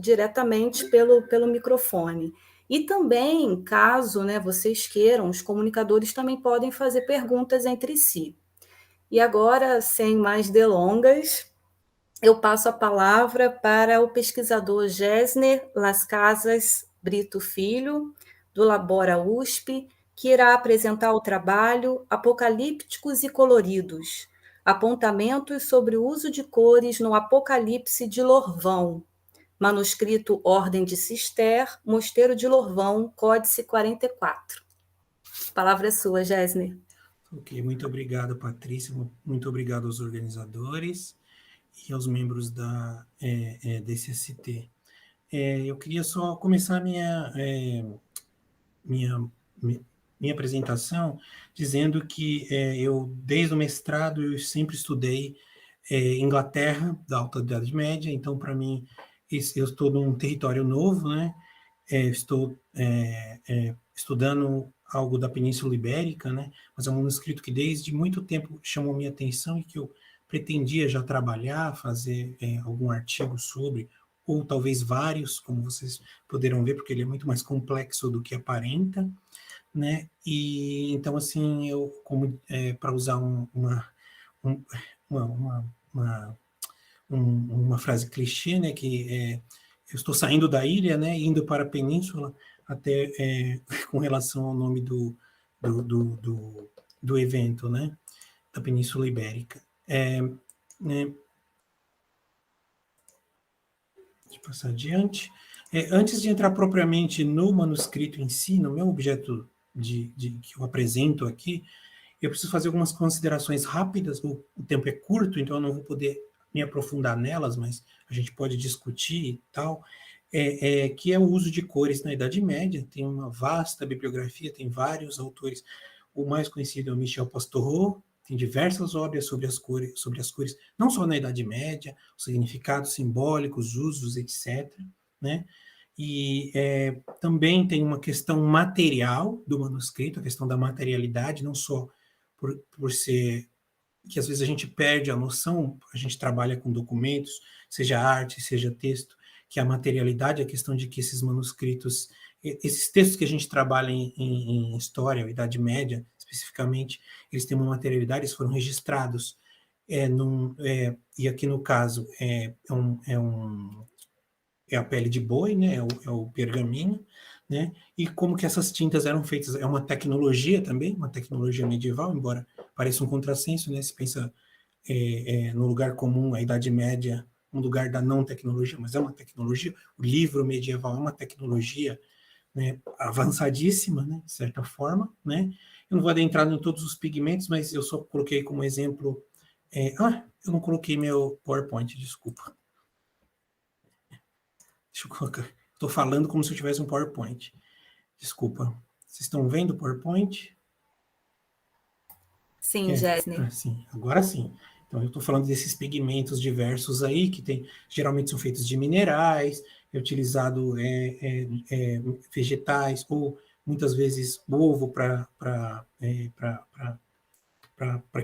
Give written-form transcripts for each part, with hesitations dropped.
diretamente pelo microfone. E também, caso, né, vocês queiram, os comunicadores também podem fazer perguntas entre si. E agora, sem mais delongas, eu passo a palavra para o pesquisador Gessner Las Casas Brito Filho, do Labora USP, que irá apresentar o trabalho Apocalípticos e Coloridos, apontamentos sobre o uso de cores no Apocalipse de Lorvão, manuscrito Ordem de Cister, Mosteiro de Lorvão, Códice 44. A palavra é sua, Gessner. Ok, muito obrigado, Patrícia, muito obrigado aos organizadores e aos membros da DCST. Eu queria só começar minha, minha apresentação dizendo que eu, desde o mestrado, eu sempre estudei Inglaterra, da Alta Idade Média, então, para mim, eu estou num território novo, né? Estou estudando algo da Península Ibérica, né? Mas é um manuscrito que desde muito tempo chamou minha atenção e que eu pretendia já trabalhar, fazer algum artigo sobre, ou talvez vários, como vocês poderão ver, porque ele é muito mais complexo do que aparenta, né? E então, assim, eu, como para usar uma frase clichê, né? Que eu estou saindo da ilha, né? Indo para a península, até com relação ao nome do evento, né? Da Península Ibérica. Né, deixa eu passar adiante. Antes de entrar propriamente no manuscrito em si, no meu objeto que eu apresento aqui, eu preciso fazer algumas considerações rápidas. O tempo é curto, então eu não vou poder me aprofundar nelas, mas a gente pode discutir e tal. Que é o uso de cores na Idade Média. Tem uma vasta bibliografia, tem vários autores. O mais conhecido é o Michel Pastoureau, tem diversas obras sobre as cores, não só na Idade Média, os significados simbólicos, usos, etc., né? E também tem uma questão material do manuscrito, a questão da materialidade, não só por ser que às vezes a gente perde a noção, a gente trabalha com documentos, seja arte, seja texto, que a materialidade, a questão de que esses manuscritos, esses textos que a gente trabalha em história, Idade Média, especificamente, eles têm uma materialidade, eles foram registrados, e aqui no caso é a pele de boi, né? É o pergaminho, né? E como que essas tintas eram feitas? É uma tecnologia também, uma tecnologia medieval, embora pareça um contrassenso, né? Se pensa no lugar comum, a Idade Média, um lugar da não tecnologia, mas é uma tecnologia. O livro medieval é uma tecnologia, né, avançadíssima, né, de certa forma, né? Eu não vou adentrar em todos os pigmentos, mas eu só coloquei como exemplo. Eu não coloquei meu PowerPoint, desculpa. Deixa eu colocar. Estou falando como se eu tivesse um PowerPoint. Desculpa. Vocês estão vendo o PowerPoint? Sim, Gessner. Sim, agora sim. Então, eu estou falando desses pigmentos diversos aí, que geralmente são feitos de minerais, é utilizado vegetais, ou muitas vezes ovo para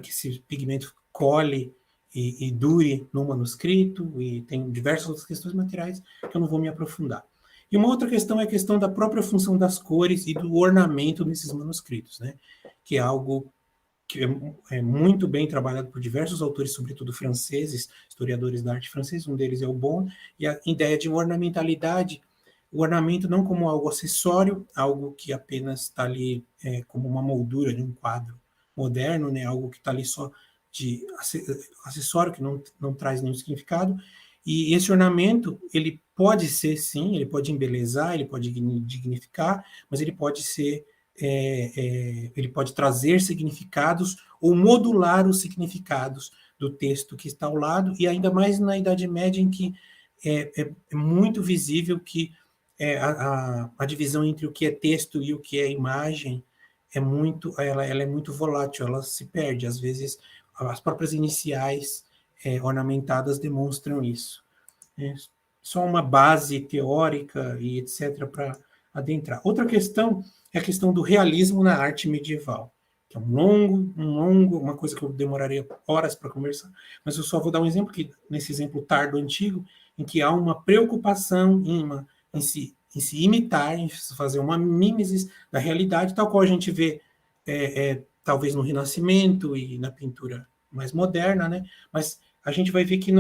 que esse pigmento cole e dure no manuscrito, e tem diversas outras questões materiais que eu não vou me aprofundar. E uma outra questão é a questão da própria função das cores e do ornamento nesses manuscritos, né? Que é algo que é muito bem trabalhado por diversos autores, sobretudo franceses, historiadores da arte franceses, um deles é o Bon, e a ideia de ornamentalidade, o ornamento não como algo acessório, algo que apenas está ali como uma moldura de um quadro moderno, né, algo que está ali só de acessório, que não traz nenhum significado, e esse ornamento, ele pode ser, sim, ele pode embelezar, ele pode dignificar, mas ele pode ser ele pode trazer significados ou modular os significados do texto que está ao lado, e ainda mais na Idade Média, em que é muito visível que a divisão entre o que é texto e o que é imagem ela é muito volátil, ela se perde. Às vezes, as próprias iniciais ornamentadas demonstram isso. Só uma base teórica e etc. para adentrar. Outra questão é a questão do realismo na arte medieval. que é uma coisa que eu demoraria horas para conversar, mas eu só vou dar um exemplo, que nesse exemplo tardo antigo, em que há uma preocupação em se imitar, em fazer uma mímesis da realidade, tal qual a gente vê talvez no Renascimento e na pintura mais moderna, né? Mas a gente vai ver que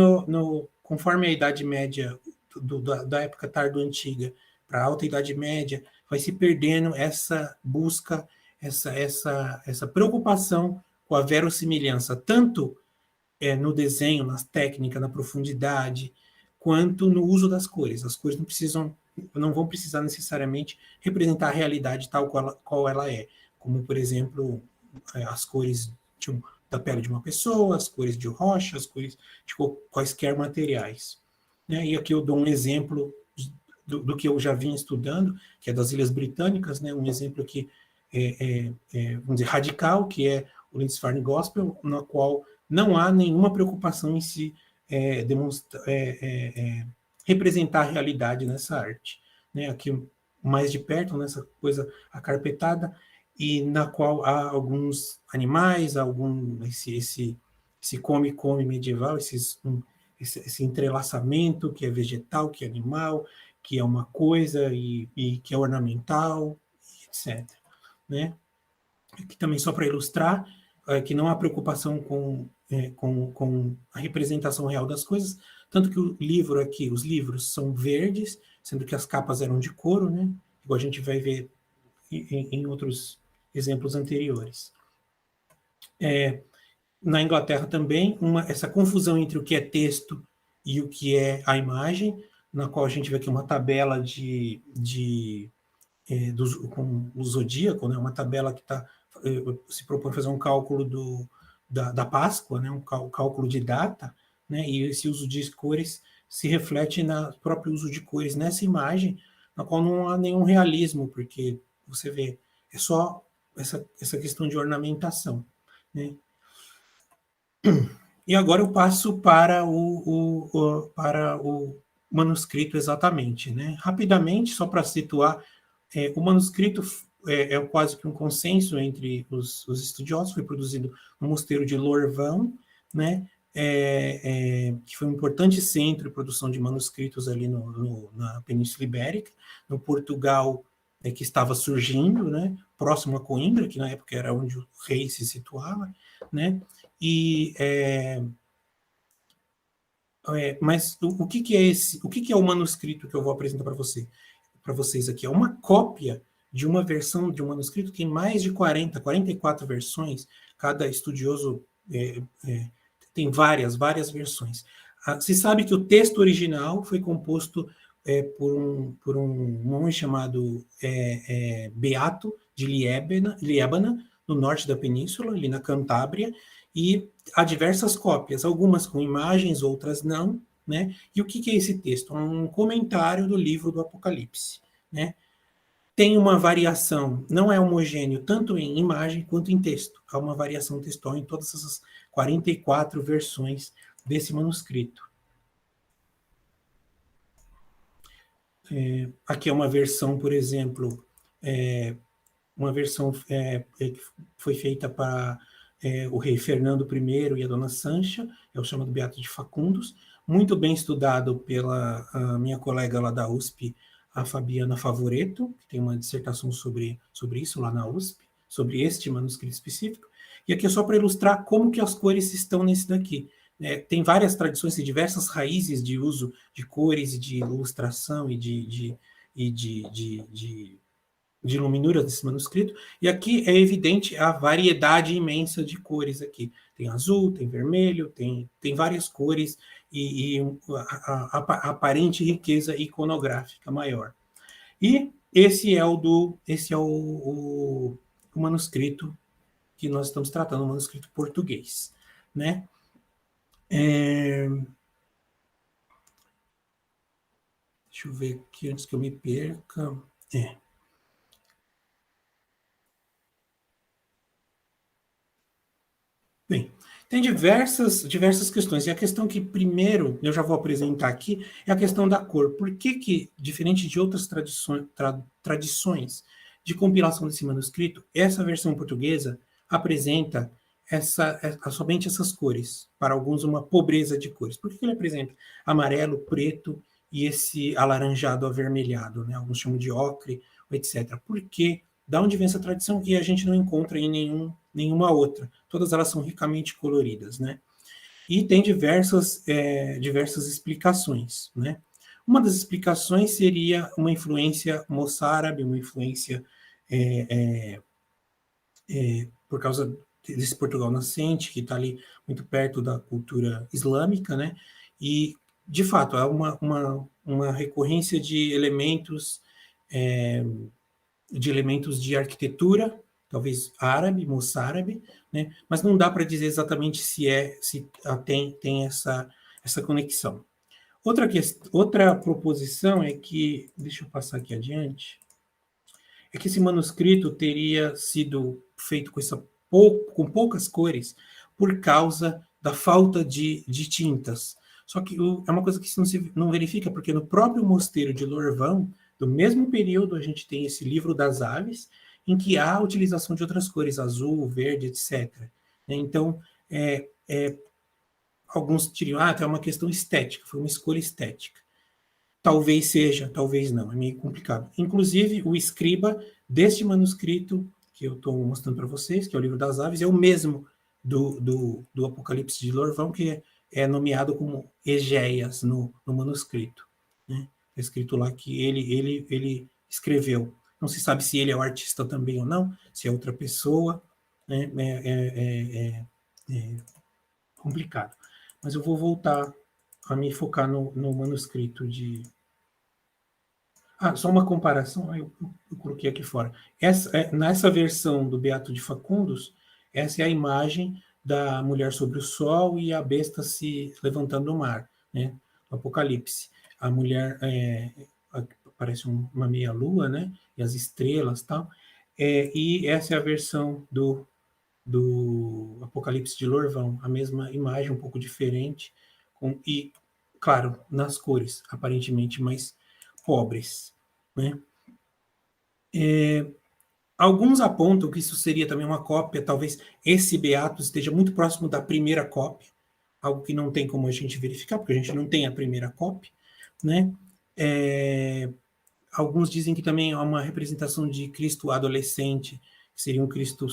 conforme a Idade Média, da época tardo-antiga para a Alta Idade Média, vai se perdendo essa busca, essa preocupação com a verossimilhança, tanto no desenho, na técnica, na profundidade, quanto no uso das cores. As cores não vão precisar necessariamente representar a realidade tal qual ela é, como, por exemplo, as cores da pele de uma pessoa, as cores de rocha, as cores de quaisquer materiais. Né? E aqui eu dou um exemplo do que eu já vinha estudando, que é das Ilhas Britânicas, né? Um exemplo aqui, vamos dizer, radical, que é o Lindisfarne Gospel, na qual não há nenhuma preocupação em se representar a realidade nessa arte. Né? Aqui mais de perto, nessa coisa acarpetada, e na qual há alguns animais, esse come-come medieval, esse entrelaçamento que é vegetal, que é animal, que é uma coisa e que é ornamental, etc. Né? Aqui também só para ilustrar que não há preocupação com a representação real das coisas, tanto que os livros são verdes, sendo que as capas eram de couro, né? Igual a gente vai ver em outros exemplos anteriores. Na Inglaterra também, essa confusão entre o que é texto e o que é a imagem, na qual a gente vê aqui uma tabela com o zodíaco, né? Uma tabela que se propõe a fazer um cálculo da Páscoa, né? Um cálculo de data, né? E esse uso de cores se reflete no próprio uso de cores nessa imagem, na qual não há nenhum realismo, porque você vê, é só essa questão de ornamentação, né? E agora eu passo para o manuscrito exatamente, né? Rapidamente, só para situar, o manuscrito é quase que um consenso entre os estudiosos, foi produzido no mosteiro de Lorvão, né? Que foi um importante centro de produção de manuscritos ali na Península Ibérica, no Portugal, que estava surgindo, né? Próximo a Coimbra, que na época era onde o rei se situava, né? Mas o que é o manuscrito que eu vou apresentar para vocês aqui? É uma cópia de uma versão de um manuscrito que tem mais de 44 versões. Cada estudioso tem várias versões. Se sabe que o texto original foi composto por um monge chamado Beato de Liébana, no norte da península, ali na Cantábria, e há diversas cópias, algumas com imagens, outras não, né? E o que é esse texto? Um comentário do livro do Apocalipse, né? Tem uma variação, não é homogêneo tanto em imagem quanto em texto. Há uma variação textual em todas essas 44 versões desse manuscrito. Aqui é uma versão, por exemplo, uma versão que foi feita para o rei Fernando I e a dona Sancha, é o chamado Beato de Facundos, muito bem estudado pela minha colega lá da USP, a Fabiana Favoreto, que tem uma dissertação sobre isso lá na USP, sobre este manuscrito específico. E aqui é só para ilustrar como que as cores estão nesse daqui. Tem várias tradições e diversas raízes de uso de cores e de ilustração e de iluminura desse manuscrito, e aqui é evidente a variedade imensa de cores aqui. Tem azul, tem vermelho, tem várias cores e a aparente riqueza iconográfica maior. E esse é o manuscrito que nós estamos tratando, o manuscrito português, né? Deixa eu ver aqui antes que eu me perca. Bem, tem diversas questões. E a questão que primeiro eu já vou apresentar aqui é a questão da cor. Por que diferente de outras tradições de compilação desse manuscrito, essa versão portuguesa, apresenta somente essas cores, para alguns uma pobreza de cores. Por que ele apresenta amarelo, preto e esse alaranjado avermelhado, né? Alguns chamam de ocre, etc. Porque da onde vem essa tradição que a gente não encontra em nenhuma outra. Todas elas são ricamente coloridas, né? E tem diversas explicações, né? Uma das explicações seria uma influência moçárabe, uma influência por causa desse Portugal nascente, que está ali muito perto da cultura islâmica, né? E, de fato, há uma recorrência de elementos de arquitetura, talvez árabe, moçárabe, né? Mas não dá para dizer exatamente se tem essa conexão. Outra proposição é que, deixa eu passar aqui adiante, é que esse manuscrito teria sido feito com poucas cores por causa da falta de tintas. Só que é uma coisa que não verifica, porque no próprio mosteiro de Lorvão, do mesmo período, a gente tem esse livro das aves, em que há a utilização de outras cores, azul, verde, etc. Então, alguns diriam, é uma questão estética, foi uma escolha estética. Talvez seja, talvez não, é meio complicado. Inclusive, o escriba deste manuscrito que eu estou mostrando para vocês, que é o livro das aves, é o mesmo do Apocalipse de Lorvão, que é nomeado como Egeias no manuscrito. Né? É escrito lá que ele escreveu. Não se sabe se ele é o artista também ou não, se é outra pessoa. Né? É complicado. Mas eu vou voltar a me focar no manuscrito de... só uma comparação, eu coloquei aqui fora. Nessa versão do Beato de Facundus, essa é a imagem da mulher sobre o sol e a besta se levantando do mar, né? No Apocalipse. A mulher parece uma meia-lua, né? E as estrelas e tal. E essa é a versão do Apocalipse de Lorvão, a mesma imagem, um pouco diferente, e, claro, nas cores, aparentemente mais pobres. Né? Alguns apontam que isso seria também uma cópia, talvez esse beato esteja muito próximo da primeira cópia, algo que não tem como a gente verificar, porque a gente não tem a primeira cópia. Né? Alguns dizem que também há uma representação de Cristo adolescente, que seria um Cristo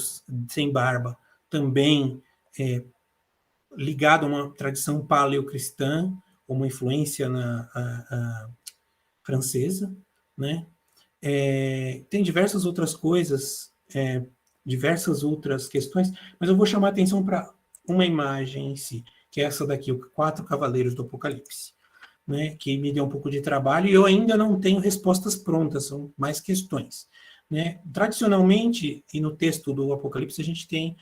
sem barba, também ligado a uma tradição paleocristã, uma influência francesa, né? Tem diversas outras coisas, diversas outras questões, mas eu vou chamar a atenção para uma imagem em si, que é essa daqui, os 4 Cavaleiros do Apocalipse, né? Que me deu um pouco de trabalho e eu ainda não tenho respostas prontas, são mais questões. Né? Tradicionalmente, e no texto do Apocalipse, a gente tem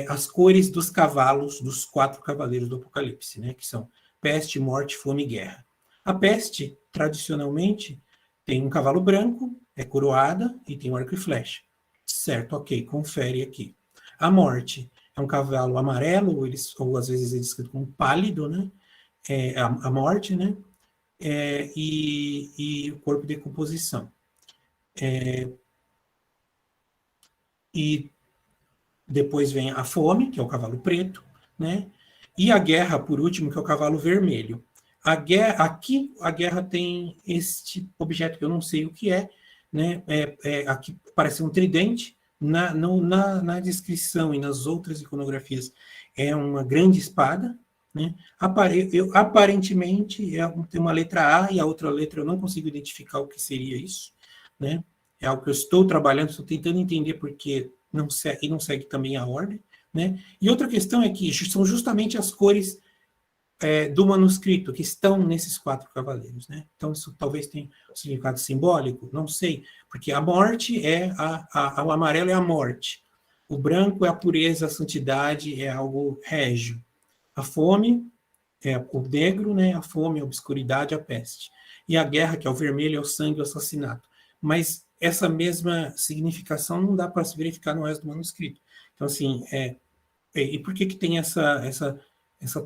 as cores dos cavalos dos 4 cavaleiros do Apocalipse, né? Que são peste, morte, fome e guerra. A peste, tradicionalmente, tem um cavalo branco, é coroada e tem um arco e flecha. Certo, ok, confere aqui. A morte é um cavalo amarelo, ou às vezes é descrito como pálido, né? A morte, né? E o corpo de decomposição. E depois vem a fome, que é o cavalo preto, né? E a guerra, por último, que é o cavalo vermelho. Aqui a guerra tem este objeto que eu não sei o que é, né? Aqui parece um tridente, na descrição e nas outras iconografias é uma grande espada, né? Aparentemente tem uma letra A e a outra letra eu não consigo identificar o que seria isso, né? É algo que eu estou trabalhando, estou tentando entender porque não segue também a ordem, né? E outra questão é que são justamente as cores do manuscrito que estão nesses 4 cavaleiros, né? Então isso talvez tenha um significado simbólico, não sei, porque a morte o amarelo é a morte, o branco é a pureza, a santidade, é algo régio, a fome é o negro, né? A fome, a obscuridade, a peste, e a guerra, que é o vermelho, é o sangue, o assassinato. Mas essa mesma significação não dá para se verificar no resto do manuscrito. Então, assim, e por que tem essa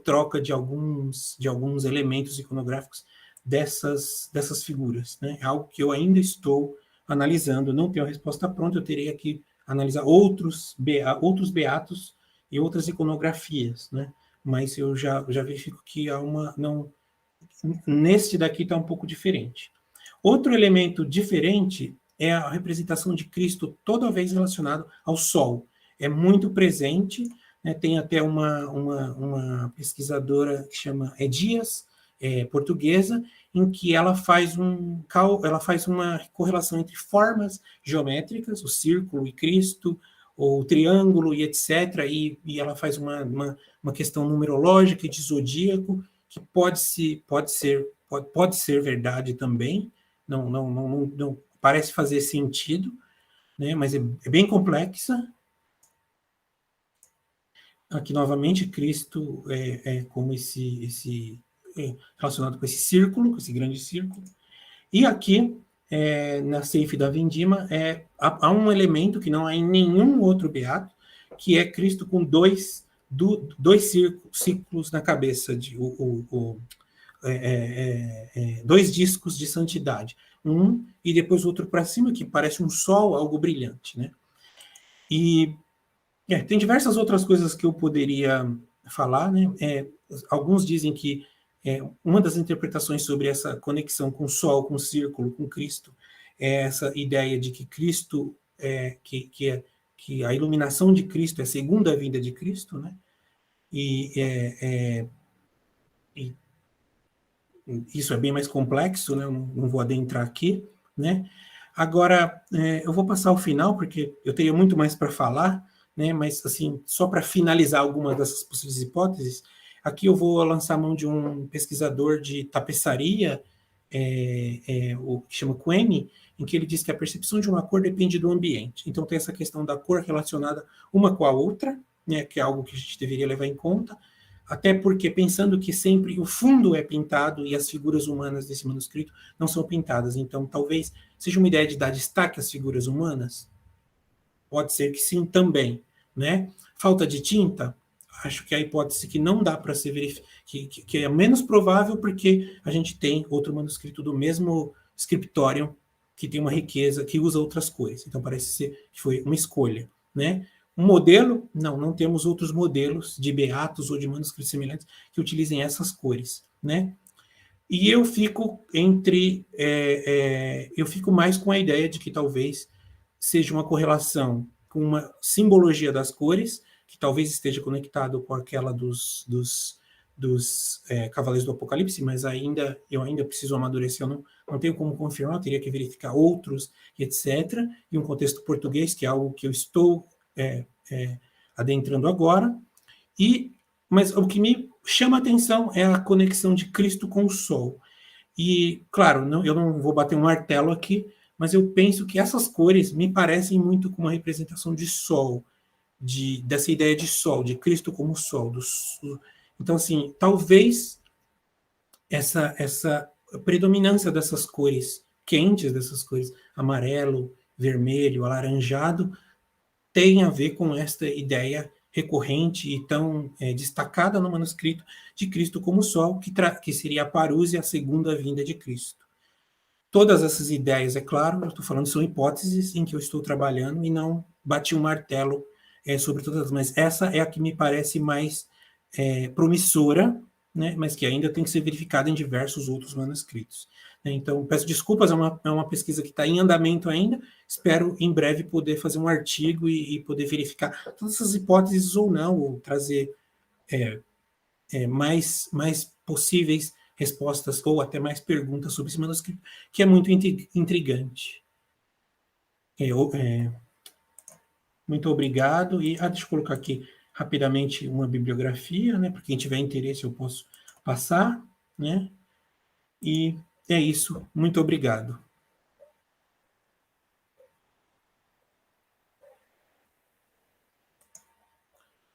troca de alguns elementos iconográficos dessas figuras? Né? É algo que eu ainda estou analisando, não tenho a resposta pronta, eu terei aqui analisar outros beatos e outras iconografias, né? Mas eu já verifico que há neste daqui está um pouco diferente. Outro elemento diferente é a representação de Cristo toda vez relacionado ao Sol. É muito presente, né? Tem até uma pesquisadora que chama Dias, portuguesa, em que ela faz uma correlação entre formas geométricas, o círculo e Cristo, o triângulo e etc., e ela faz uma questão numerológica e de zodíaco, que pode ser verdade também, não parece fazer sentido, né, mas é bem complexa. Aqui, novamente, Cristo como relacionado com esse círculo, com esse grande círculo. E aqui, na Seife da Vindima, há um elemento que não há em nenhum outro beato, que é Cristo com dois círculos na cabeça, dois discos de santidade. Um e depois outro para cima, que parece um sol, algo brilhante, né? E tem diversas outras coisas que eu poderia falar, né? Alguns dizem que uma das interpretações sobre essa conexão com o Sol, com o círculo, com Cristo, é essa ideia de que Cristo, que a iluminação de Cristo é a segunda vinda de Cristo, né? E isso é bem mais complexo, né? Eu não vou adentrar aqui, né? Agora, eu vou passar ao final, porque eu teria muito mais para falar, né? Mas, assim, só para finalizar algumas dessas possíveis hipóteses, aqui eu vou lançar a mão de um pesquisador de tapeçaria, o que chama Quene, em que ele diz que a percepção de uma cor depende do ambiente. Então, tem essa questão da cor relacionada uma com a outra, né? Que é algo que a gente deveria levar em conta, até porque pensando que sempre o fundo é pintado e as figuras humanas desse manuscrito não são pintadas. Então, talvez seja uma ideia de dar destaque às figuras humanas. Pode ser que sim também, né? Falta de tinta? Acho que a hipótese que não dá para ser verificada, que é menos provável, porque a gente tem outro manuscrito do mesmo scriptorium que tem uma riqueza, que usa outras cores. Então, parece ser que foi uma escolha, né? Um modelo? Não temos outros modelos de beatos ou de manuscritos semelhantes que utilizem essas cores, né? E eu fico eu fico mais com a ideia de que talvez seja uma correlação com uma simbologia das cores, que talvez esteja conectado com aquela dos Cavaleiros do Apocalipse, mas eu ainda preciso amadurecer, eu não tenho como confirmar, eu teria que verificar outros, etc., e um contexto português, que é algo que eu estou adentrando agora, mas o que me chama a atenção é a conexão de Cristo com o Sol. E, claro, eu não vou bater um martelo aqui, mas eu penso que essas cores me parecem muito com uma representação de Sol, dessa ideia de Sol, de Cristo como Sol. Então, assim, talvez essa predominância dessas cores quentes, dessas cores amarelo, vermelho, alaranjado, tem a ver com esta ideia recorrente e tão destacada no manuscrito de Cristo como Sol, que seria a parúzia, a segunda vinda de Cristo. Todas essas ideias, é claro, eu estou falando, são hipóteses em que eu estou trabalhando e não bati um martelo sobre todas, mas essa é a que me parece mais promissora, né, mas que ainda tem que ser verificada em diversos outros manuscritos. Então, peço desculpas, é uma pesquisa que está em andamento ainda, espero em breve poder fazer um artigo e poder verificar todas essas hipóteses ou não, ou trazer mais possíveis respostas ou até mais perguntas sobre esse manuscrito, que é muito intrigante. Muito obrigado, e deixa eu colocar aqui rapidamente uma bibliografia, né, para quem tiver interesse eu posso passar, né, e é isso, muito obrigado.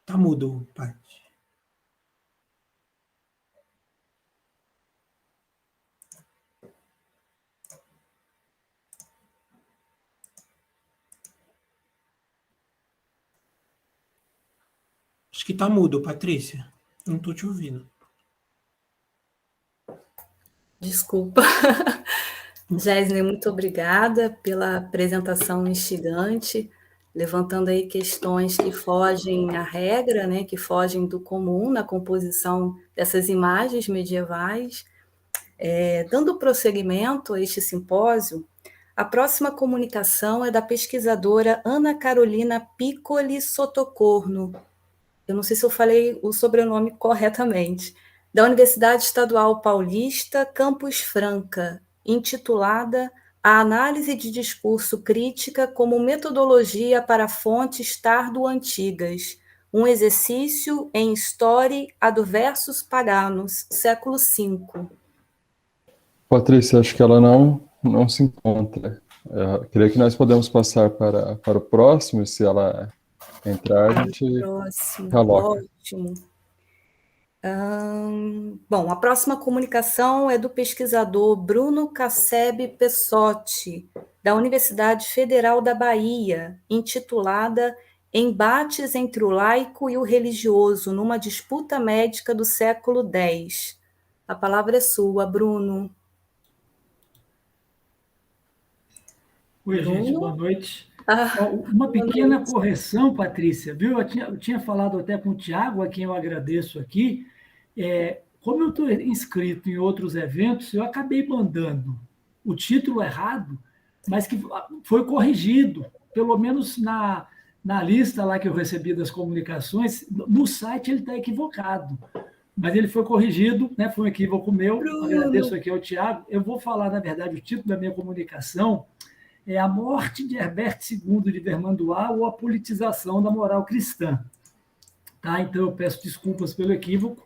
Tá mudo, Paty. Acho que tá mudo, Patrícia. Não estou te ouvindo. Desculpa. Geisner, muito obrigada pela apresentação instigante. levantando aí questões que fogem à regra, né, que fogem do comum na composição dessas imagens medievais. Dando prosseguimento a este simpósio, a próxima comunicação é da pesquisadora Ana Carolina Piccoli Sottocorno. Eu não sei se eu falei o sobrenome corretamente, da Universidade Estadual Paulista, Campus Franca, intitulada A Análise de Discurso Crítica como Metodologia para Fontes Tardo-Antigas, um exercício em História ad versus Paganos, século V. Patrícia, acho que ela não se encontra. Creio que nós podemos passar para o próximo, e se ela entrar, a gente Próximo, coloca. ótimo. Bom, a próxima comunicação é do pesquisador Bruno Cassebe Pessotti, da Universidade Federal da Bahia, intitulada Embates entre o laico e o religioso numa disputa médica do século X. A palavra é sua, Bruno. Oi, gente, boa noite. Ah, Uma pequena correção, Patrícia, viu? Eu tinha falado até com o Tiago, a quem eu agradeço aqui. Como eu estou inscrito em outros eventos, eu acabei mandando o título errado, mas que foi corrigido, pelo menos na lista lá que eu recebi das comunicações, no site ele está equivocado. Mas ele foi corrigido, né? Foi um equívoco meu. Bruno. Agradeço aqui ao Tiago. Eu vou falar, na verdade, o título da minha comunicação é A Morte de Herbert II de Vermandois ou a Politização da Moral Cristã. Tá? Então, eu peço desculpas pelo equívoco.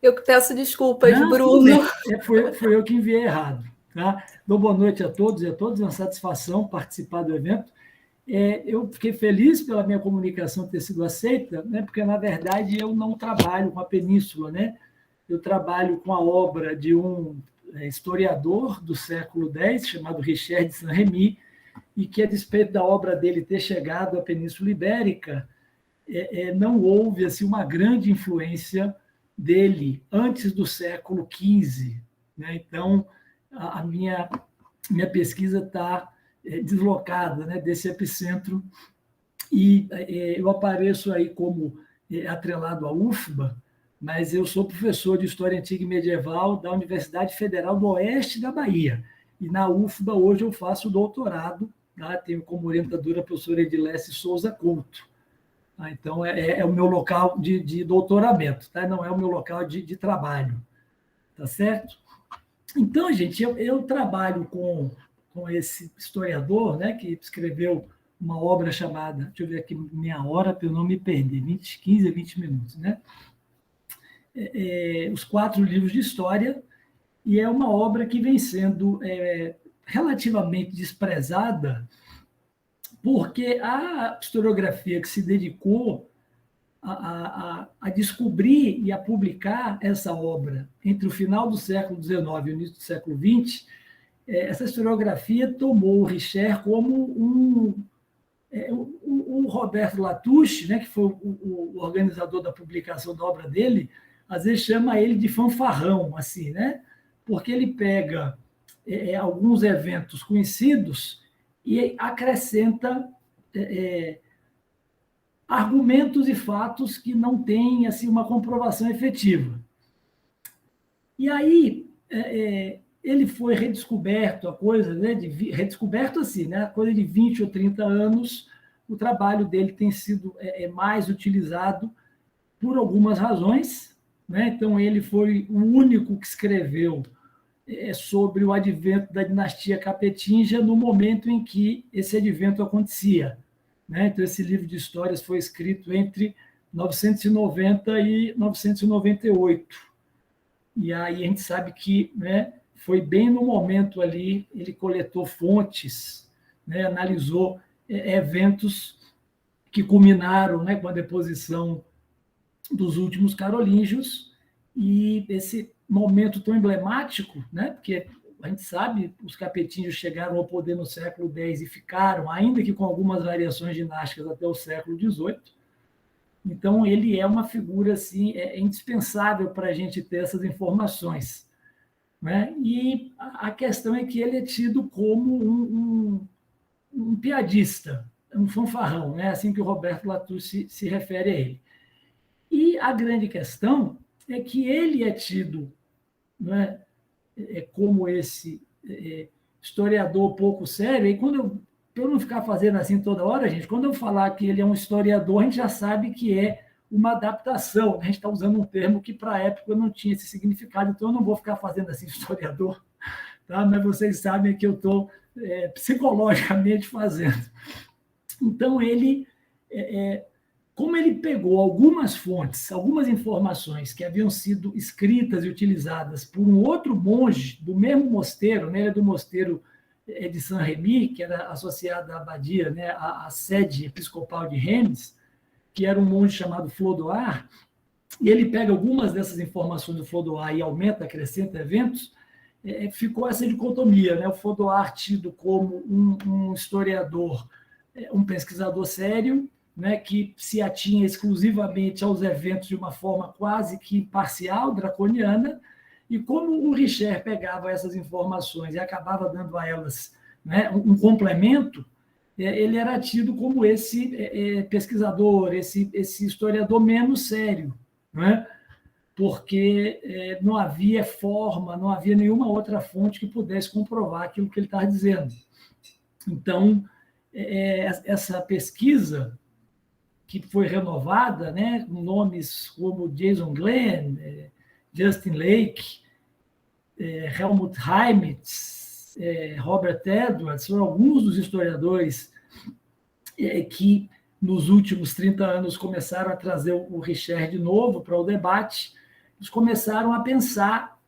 Eu que peço desculpas, Não, Bruno. Foi eu que enviei errado. Tá? Dou boa noite a todos e a todas, é uma satisfação participar do evento. Eu fiquei feliz pela minha comunicação ter sido aceita, né? Porque, na verdade, eu não trabalho com a Península, né? Eu trabalho com a obra de um historiador do século X, chamado Richard de Saint-Remy, e que, a despeito da obra dele ter chegado à Península Ibérica, não houve assim, uma grande influência dele antes do século XV. Né? Então, a minha pesquisa está deslocada, né, desse epicentro, e eu apareço aí como atrelado à UFBA, mas eu sou professor de História Antiga e Medieval da Universidade Federal do Oeste da Bahia. E na UFBA, hoje, eu faço doutorado, tá? Tenho como orientadora a professora Edilece Souza Couto. Tá? Então, é o meu local de doutoramento, tá? Não é o meu local de trabalho. Tá certo? Então, gente, eu trabalho com esse historiador, né, que escreveu uma obra chamada, deixa eu ver aqui minha hora para eu não me perder, 15 a 20 minutos, né? Os 4 livros de história, e é uma obra que vem sendo relativamente desprezada, porque a historiografia que se dedicou a descobrir e a publicar essa obra entre o final do século XIX e o início do século XX, essa historiografia tomou o Richer como um Roberto Latouche, né, que foi o organizador da publicação da obra dele, às vezes chama ele de fanfarrão, assim, né? Porque ele pega alguns eventos conhecidos e acrescenta argumentos e fatos que não têm assim, uma comprovação efetiva. E aí ele foi redescoberto, a coisa, né, redescoberto assim, né, a coisa de 20 ou 30 anos, o trabalho dele tem sido mais utilizado por algumas razões, né? Então, ele foi o único que escreveu sobre o advento da dinastia capetinga no momento em que esse advento acontecia. Né? Então, esse livro de histórias foi escrito entre 990 e 998. E aí a gente sabe que, né, foi bem no momento ali, ele coletou fontes, né, analisou eventos que culminaram, né, com a deposição dos últimos carolíngios, e esse momento tão emblemático, né, porque a gente sabe, os capetinhos chegaram ao poder no século X e ficaram, ainda que com algumas variações dinásticas, até o século XVIII. Então, ele é uma figura assim, indispensável para a gente ter essas informações. Né? E a questão é que ele é tido como um piadista. um fanfarrão, né? Assim que o Roberto Latouche se refere a ele. E a grande questão é que ele é tido, né, como esse historiador pouco sério, e quando eu não ficar fazendo assim toda hora, gente, quando eu falar que ele é um historiador, a gente já sabe que é uma adaptação, né? A gente está usando um termo que para a época não tinha esse significado, então eu não vou ficar fazendo assim historiador, tá? Mas vocês sabem que eu estou psicologicamente fazendo. Então, ele, como ele pegou algumas fontes, algumas informações que haviam sido escritas e utilizadas por um outro monge do mesmo mosteiro, né? Ele é do mosteiro de Saint-Rémy, que era associado à abadia, né? à sede episcopal de Reims, que era um monge chamado Flodoard, e ele pega algumas dessas informações do Flodoard e aumenta, acrescenta eventos, ficou essa dicotomia, né? O Flodoard tido como um historiador, um pesquisador sério, né, que se atinha exclusivamente aos eventos de uma forma quase que imparcial, draconiana, e como o Richer pegava essas informações e acabava dando a elas, né, um complemento, ele era tido como esse pesquisador, esse historiador menos sério, né? Porque não havia forma, não havia nenhuma outra fonte que pudesse comprovar aquilo que ele estava dizendo. Então, essa pesquisa, que foi renovada, né, com nomes como Jason Glenn, Justin Lake, Helmut Heimitz, Robert Edwards, foram alguns dos historiadores que, nos últimos 30 anos, começaram a trazer o Richer de novo para o debate. Eles começaram a pensar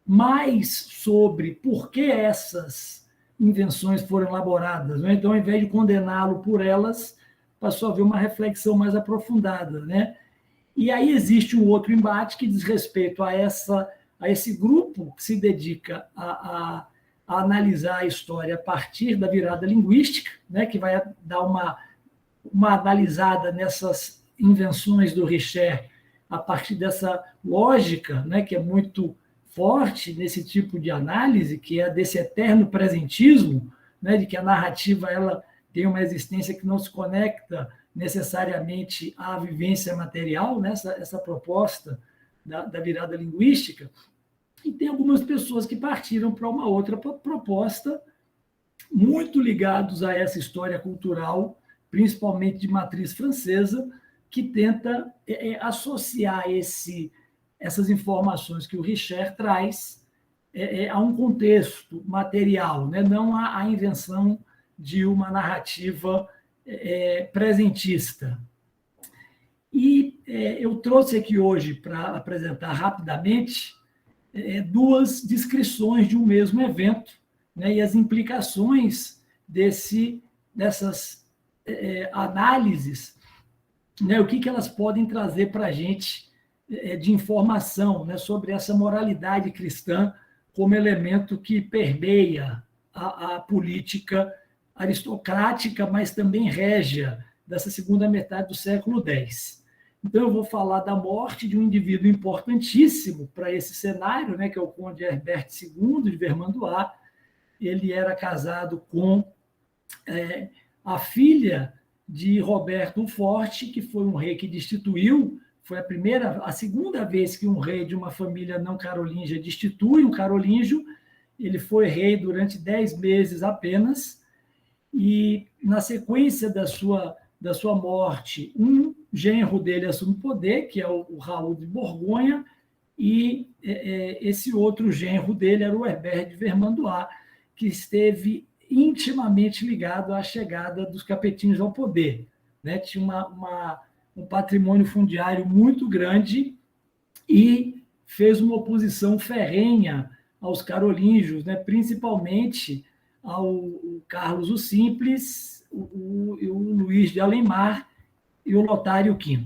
mais sobre por que essas invenções foram elaboradas, né? Então, ao invés de condená-lo por elas, passou a haver uma reflexão mais aprofundada, né? E aí existe um outro embate que diz respeito a esse grupo que se dedica a analisar a história a partir da virada linguística, né? Que vai dar uma analisada nessas invenções do Richer a partir dessa lógica, né? Que é muito forte nesse tipo de análise, que é desse eterno presentismo, né? De que a narrativa ela tem uma existência que não se conecta necessariamente à vivência material, né? Essa proposta da virada linguística. E tem algumas pessoas que partiram para uma outra proposta, muito ligados a essa história cultural, principalmente de matriz francesa, que tenta associar essas informações que o Richer traz a um contexto material, né? Não à invenção de uma narrativa presentista. E eu trouxe aqui hoje, para apresentar rapidamente, duas descrições de um mesmo evento, né, e as implicações dessas análises, né, o que elas podem trazer para a gente de informação, né, sobre essa moralidade cristã como elemento que permeia a política aristocrática, mas também régia dessa segunda metade do século X. Então, eu vou falar da morte de um indivíduo importantíssimo para esse cenário, né, que é o conde Herbert II de Vermandois. Ele era casado com a filha de Roberto o Forte, que foi um rei que destituiu, foi a segunda vez que um rei de uma família não carolíngia destitui um carolíngio. Ele foi rei durante 10 meses apenas, e na sequência da sua morte, um genro dele assume o poder, que é o Raul de Borgonha, e esse outro genro dele era o Herbert de Vermandois, que esteve intimamente ligado à chegada dos capetinhos ao poder, né? Tinha um patrimônio fundiário muito grande e fez uma oposição ferrenha aos carolíngios, né? Principalmente ao Carlos o Simples, o Luís de Alemar e o Lotário V.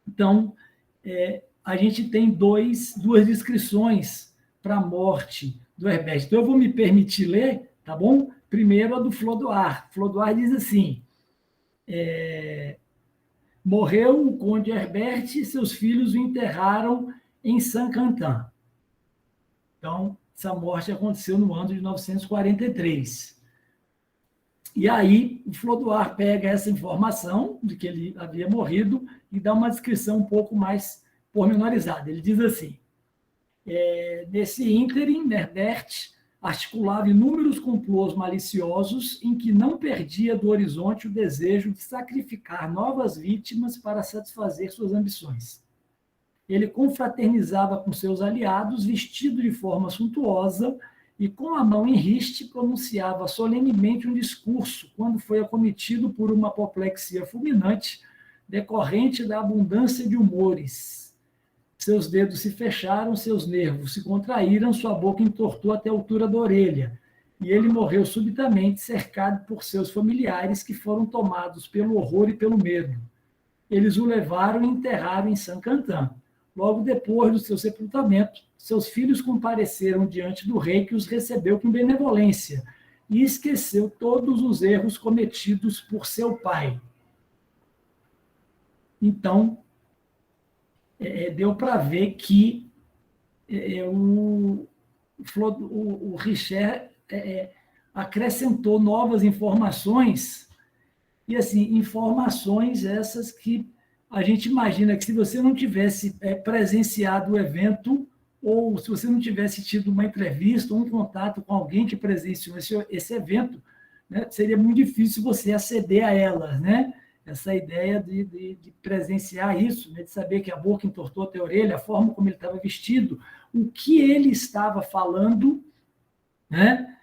Então, a gente tem duas descrições para a morte do Herbert. Então, eu vou me permitir ler, tá bom? Primeiro, a do Flodoard. Flodoard diz assim: morreu o conde Herbert e seus filhos o enterraram em Saint-Quentin. Então, essa morte aconteceu no ano de 943. E aí o Flodoard pega essa informação de que ele havia morrido e dá uma descrição um pouco mais pormenorizada. Ele diz assim: nesse ínterim, Herbert articulava inúmeros complôs maliciosos em que não perdia do horizonte o desejo de sacrificar novas vítimas para satisfazer suas ambições. Ele confraternizava com seus aliados, vestido de forma suntuosa, e com a mão em riste pronunciava solenemente um discurso quando foi acometido por uma apoplexia fulminante decorrente da abundância de humores. Seus dedos se fecharam, seus nervos se contraíram, sua boca entortou até a altura da orelha, e ele morreu subitamente, cercado por seus familiares, que foram tomados pelo horror e pelo medo. Eles o levaram e enterraram em Saint-Quentin. Logo depois do seu sepultamento, seus filhos compareceram diante do rei, que os recebeu com benevolência, e esqueceu todos os erros cometidos por seu pai. Então, deu para ver que o Richer acrescentou novas informações, e assim, informações essas que a gente imagina que, se você não tivesse presenciado o evento, ou se você não tivesse tido uma entrevista ou um contato com alguém que presenciou esse evento, né, seria muito difícil você aceder a elas, né? Essa ideia de presenciar isso, né, de saber que a boca entortou até a orelha, a forma como ele estava vestido, o que ele estava falando, né?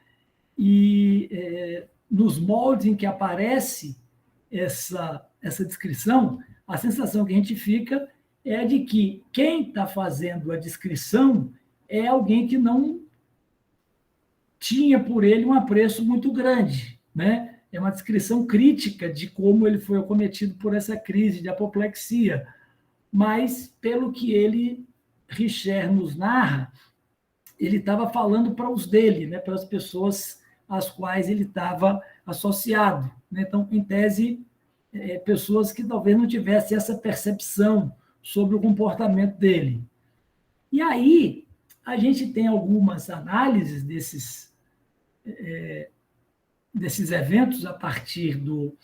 E nos moldes em que aparece essa descrição, a sensação que a gente fica é de que quem está fazendo a descrição é alguém que não tinha por ele um apreço muito grande, né? É uma descrição crítica de como ele foi acometido por essa crise de apoplexia. Mas, pelo que Richer nos narra, ele estava falando para os dele, né, para as pessoas às quais ele estava associado, né? Então, em tese, pessoas que talvez não tivessem essa percepção sobre o comportamento dele. E aí, a gente tem algumas análises desses eventos a partir do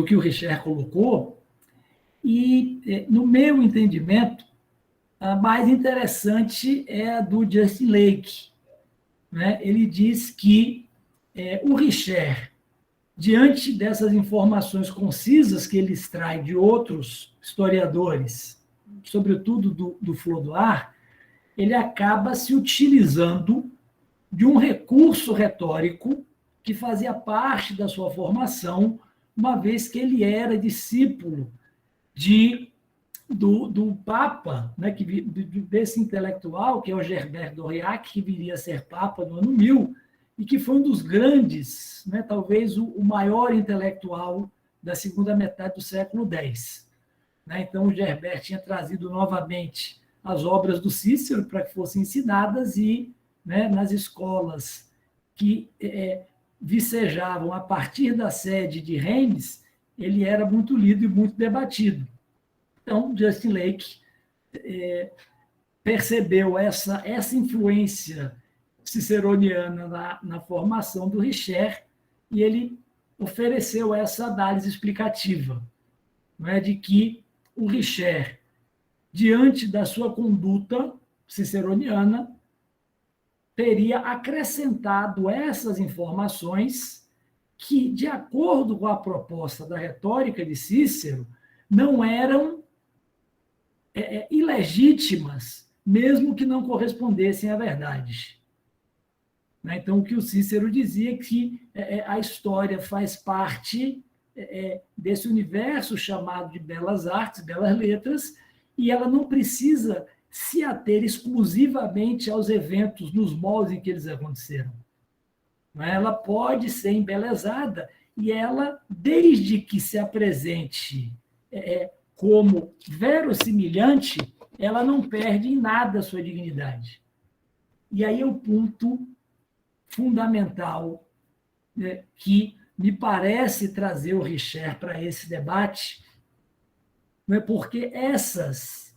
que o Richer colocou, e, no meu entendimento, a mais interessante é a do Justin Lake, né? Ele diz que o Richer, diante dessas informações concisas que ele extrai de outros historiadores, sobretudo do Flodoard, ele acaba se utilizando de um recurso retórico que fazia parte da sua formação, uma vez que ele era discípulo do Papa, né, desse intelectual, que é o Gerbert d'Aurillac, que viria a ser Papa no ano 1000, e que foi um dos grandes, né, talvez o maior intelectual da segunda metade do século X. Né? Então, o Gerbert tinha trazido novamente as obras do Cícero para que fossem ensinadas, e, né, nas escolas que vicejavam a partir da sede de Reims, ele era muito lido e muito debatido. Então, Justin Lake percebeu essa influência ciceroniana na formação do Richer, e ele ofereceu essa análise explicativa, não é, de que o Richer, diante da sua conduta ciceroniana, teria acrescentado essas informações que, de acordo com a proposta da retórica de Cícero, não eram ilegítimas, mesmo que não correspondessem à verdade. Então, o que o Cícero dizia é que a história faz parte desse universo chamado de belas artes, belas letras, e ela não precisa se ater exclusivamente aos eventos nos moldes em que eles aconteceram. Ela pode ser embelezada, e ela, desde que se apresente como verossimilhante, ela não perde em nada a sua dignidade. E aí é o ponto fundamental, né, que me parece trazer o Richer para esse debate, não é, porque essas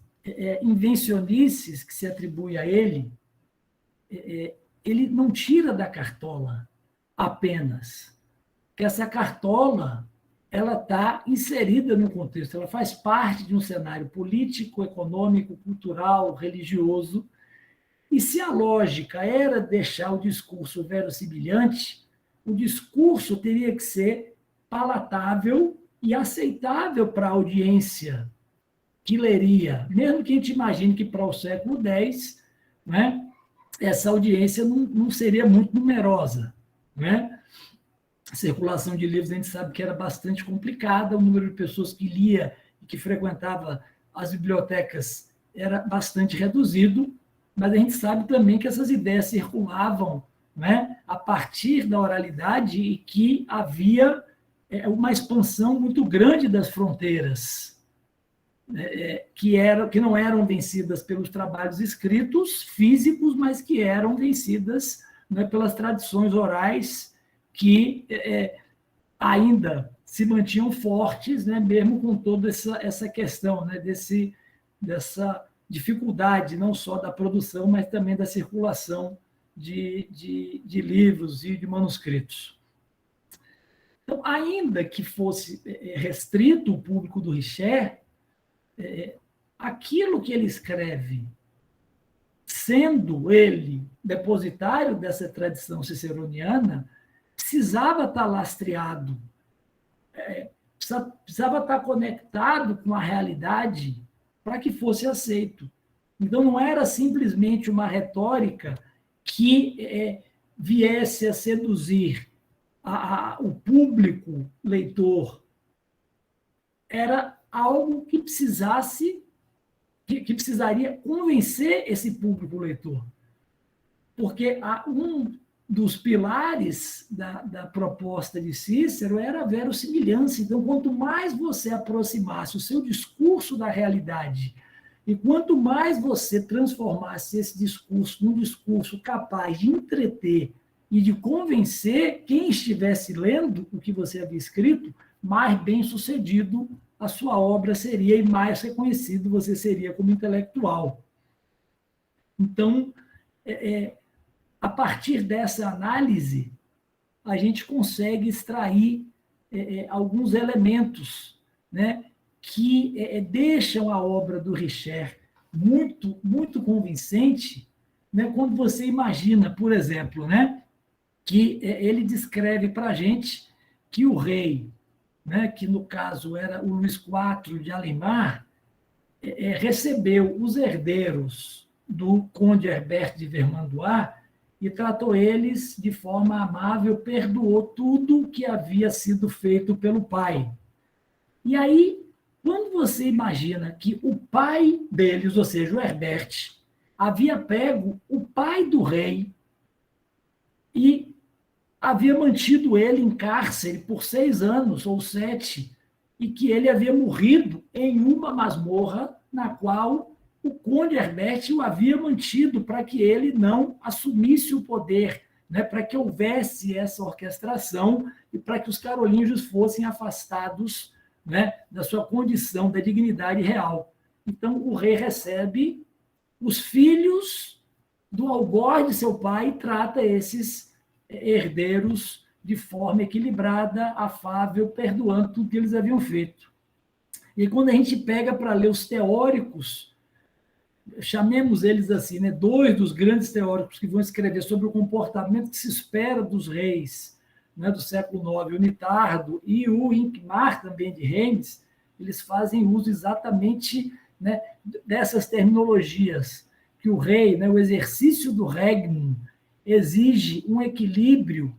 invencionices que se atribui a ele não tira da cartola. apenas, que essa cartola ela está inserida no contexto, ela faz parte de um cenário político, econômico, cultural, religioso, e se a lógica era deixar o discurso verossimilhante, o discurso teria que ser palatável e aceitável para a audiência que leria, mesmo que a gente imagine que para o século X, né, essa audiência não seria muito numerosa, né? A circulação de livros a gente sabe que era bastante complicada, o número de pessoas que lia e que frequentava as bibliotecas era bastante reduzido, mas a gente sabe também que essas ideias circulavam, né, a partir da oralidade e que havia uma expansão muito grande das fronteiras, que não eram vencidas pelos trabalhos escritos, físicos, mas que eram vencidas, né, pelas tradições orais que ainda se mantinham fortes, né, mesmo com toda essa questão, né, dessa dificuldade, não só da produção, mas também da circulação de livros e de manuscritos. Então, ainda que fosse restrito o público do Richer, aquilo que ele escreve, sendo ele depositário dessa tradição ciceroniana, precisava estar lastreado, precisava estar conectado com a realidade para que fosse aceito. Então, não era simplesmente uma retórica que viesse a seduzir o público leitor. Era algo que precisaria convencer esse público leitor. Porque um dos pilares da proposta de Cícero era a verossimilhança. Então, quanto mais você aproximasse o seu discurso da realidade e quanto mais você transformasse esse discurso num discurso capaz de entreter e de convencer quem estivesse lendo o que você havia escrito, mais bem-sucedido a sua obra seria e mais reconhecido você seria como intelectual. Então, a partir dessa análise, a gente consegue extrair alguns elementos, né, que deixam a obra do Richer muito, muito convincente, né, quando você imagina, por exemplo, né, que ele descreve para a gente que o rei, né, que no caso era o Luís IV de Alemar, recebeu os herdeiros do conde Herbert de Vermandois e tratou eles de forma amável, perdoou tudo que havia sido feito pelo pai. E aí, quando você imagina que o pai deles, ou seja, o Herbert, havia pego o pai do rei e havia mantido ele em cárcere por 6 anos ou 7, e que ele havia morrido em uma masmorra na qual o conde Herbert o havia mantido para que ele não assumisse o poder, né, para que houvesse essa orquestração e para que os carolíngios fossem afastados, né, da sua condição, da dignidade real. Então, o rei recebe os filhos do algoz de seu pai e trata esses herdeiros de forma equilibrada, afável, perdoando tudo que eles haviam feito. E quando a gente pega para ler os teóricos, chamemos eles assim, né, 2 dos grandes teóricos que vão escrever sobre o comportamento que se espera dos reis, né, do século IX, o Nitardo e o Hincmar, também de Reims, eles fazem uso exatamente, né, dessas terminologias, que o rei, né, o exercício do regnum, exige um equilíbrio,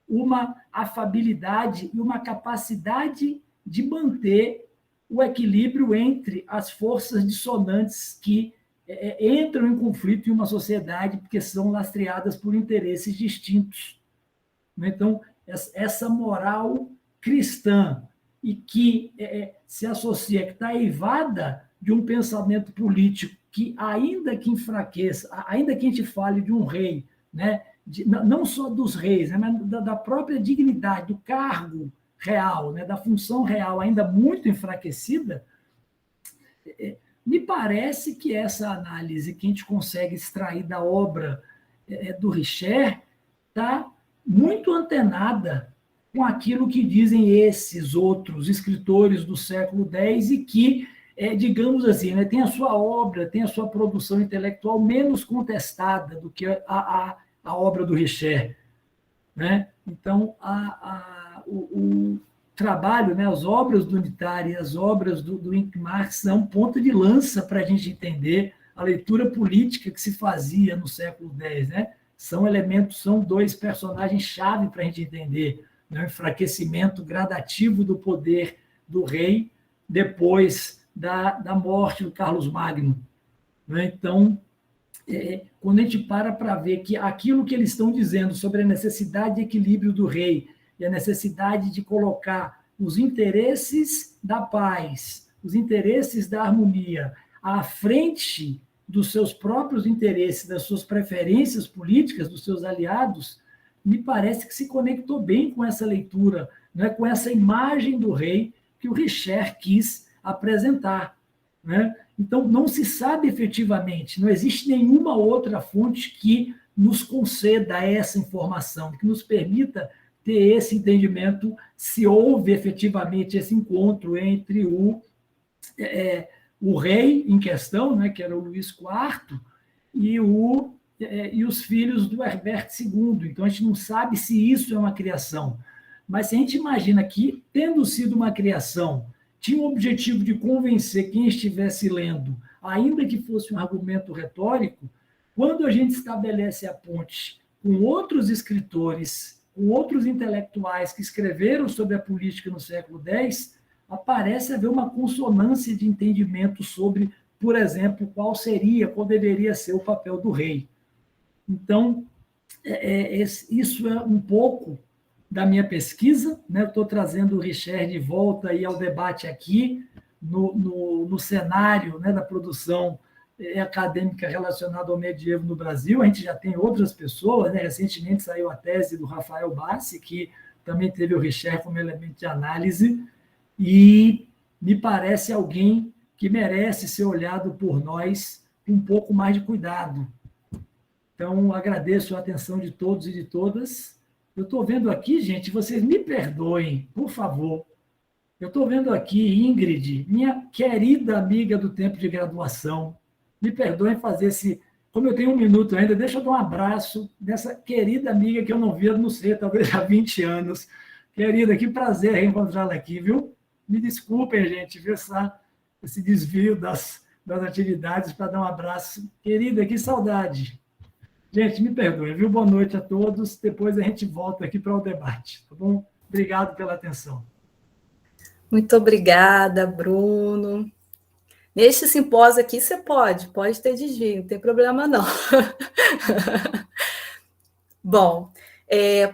uma afabilidade e uma capacidade de manter o equilíbrio entre as forças dissonantes que entram em conflito em uma sociedade porque são lastreadas por interesses distintos. Então, essa moral cristã e que se associa, que está eivada de um pensamento político que, ainda que enfraqueça, ainda que a gente fale de um rei, né, não só dos reis, né, mas da própria dignidade, do cargo real, né, da função real ainda muito enfraquecida, me parece que essa análise que a gente consegue extrair da obra do Richer está muito antenada com aquilo que dizem esses outros escritores do século X e que, digamos assim, né, tem a sua obra, tem a sua produção intelectual menos contestada do que a obra do Richer. Né? Então, o trabalho, né, as obras do Unitário e as obras do Henrique Marx são ponta de lança para a gente entender a leitura política que se fazia no século X. Né? São elementos, são dois personagens-chave para a gente entender, né, o enfraquecimento gradativo do poder do rei depois da morte do Carlos Magno. Né? Então, quando a gente para ver que aquilo que eles estão dizendo sobre a necessidade de equilíbrio do rei e a necessidade de colocar os interesses da paz, os interesses da harmonia à frente dos seus próprios interesses, das suas preferências políticas, dos seus aliados, me parece que se conectou bem com essa leitura, né, com essa imagem do rei que o Richer quis apresentar. Né? Então, não se sabe efetivamente, não existe nenhuma outra fonte que nos conceda essa informação, que nos permita ter esse entendimento, se houve efetivamente esse encontro entre o rei em questão, né, que era o Luís IV, e os filhos do Herbert II. Então, a gente não sabe se isso é uma criação. Mas se a gente imagina que, tendo sido uma criação, tinha o objetivo de convencer quem estivesse lendo, ainda que fosse um argumento retórico, quando a gente estabelece a ponte com outros escritores, com outros intelectuais que escreveram sobre a política no século X, aparece haver uma consonância de entendimento sobre, por exemplo, qual deveria ser o papel do rei. Então, isso é um pouco da minha pesquisa, né? Eu estou trazendo o Richer de volta aí ao debate aqui, no cenário, né, da produção acadêmica relacionada ao medievo no Brasil. A gente já tem outras pessoas, né? Recentemente saiu a tese do Rafael Bassi, que também teve o Richer como elemento de análise, e me parece alguém que merece ser olhado por nós com um pouco mais de cuidado. Então, agradeço a atenção de todos e de todas. Eu estou vendo aqui, gente, vocês me perdoem, por favor. Eu estou vendo aqui Ingrid, minha querida amiga do tempo de graduação. Me perdoem fazer esse... Como eu tenho 1 minuto ainda, deixa eu dar um abraço dessa querida amiga que eu não via, não sei, talvez há 20 anos. Querida, que prazer reencontrá-la aqui, viu? Me desculpem, gente, viu esse desvio das atividades para dar um abraço. Querida, que saudade. Gente, me perdoem, viu? Boa noite a todos. Depois a gente volta aqui para o debate, tá bom? Obrigado pela atenção. Muito obrigada, Bruno. Neste simpósio aqui você pode ter desvio, não tem problema não. Bom,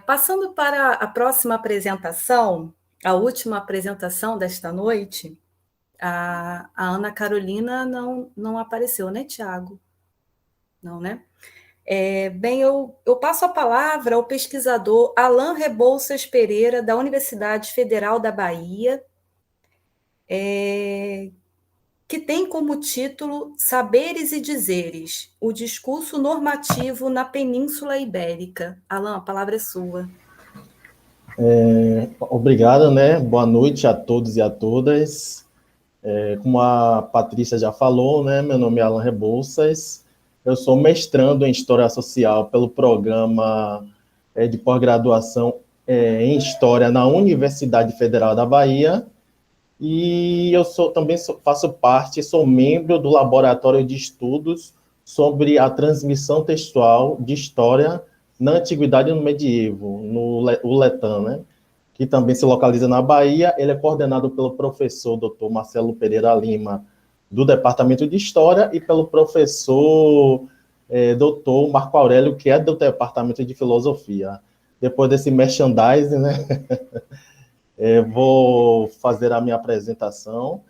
passando para a próxima apresentação, a última apresentação desta noite, a Ana Carolina não apareceu, né, Tiago? Não, né? Bem, eu passo a palavra ao pesquisador Alain Rebouças Pereira, da Universidade Federal da Bahia, que tem como título Saberes e Dizeres, o discurso normativo na Península Ibérica. Alain, a palavra é sua. Obrigado, né? Boa noite a todos e a todas. Como a Patrícia já falou, né? Meu nome é Alain Rebouças. Eu sou mestrando em História Social pelo programa de pós-graduação em História na Universidade Federal da Bahia, e eu faço parte, sou membro do Laboratório de Estudos sobre a transmissão textual de História na Antiguidade e no Medievo, no ULETAM, né? Que também se localiza na Bahia. Ele é coordenado pelo professor Dr. Marcelo Pereira Lima, do Departamento de História, e pelo professor Dr. Marco Aurélio, que é do Departamento de Filosofia. Depois desse merchandising, né, vou fazer a minha apresentação.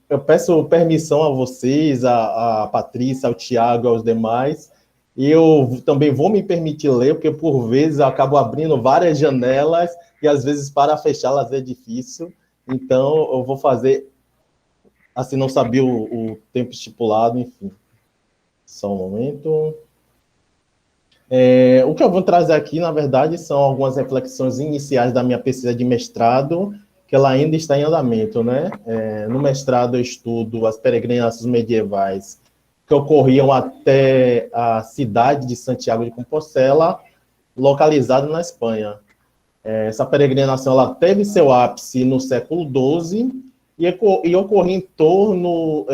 Eu peço permissão a vocês, a Patrícia, ao Tiago, aos demais, e eu também vou me permitir ler, porque por vezes eu acabo abrindo várias janelas, e às vezes para fechá-las é difícil, então eu vou fazer... Assim, não sabia o tempo estipulado, enfim. Só um momento. O que eu vou trazer aqui, na verdade, são algumas reflexões iniciais da minha pesquisa de mestrado, que ela ainda está em andamento, né? No mestrado eu estudo as peregrinações medievais que ocorriam até a cidade de Santiago de Compostela, localizada na Espanha. Essa peregrinação ela teve seu ápice no século XII e ocorria em torno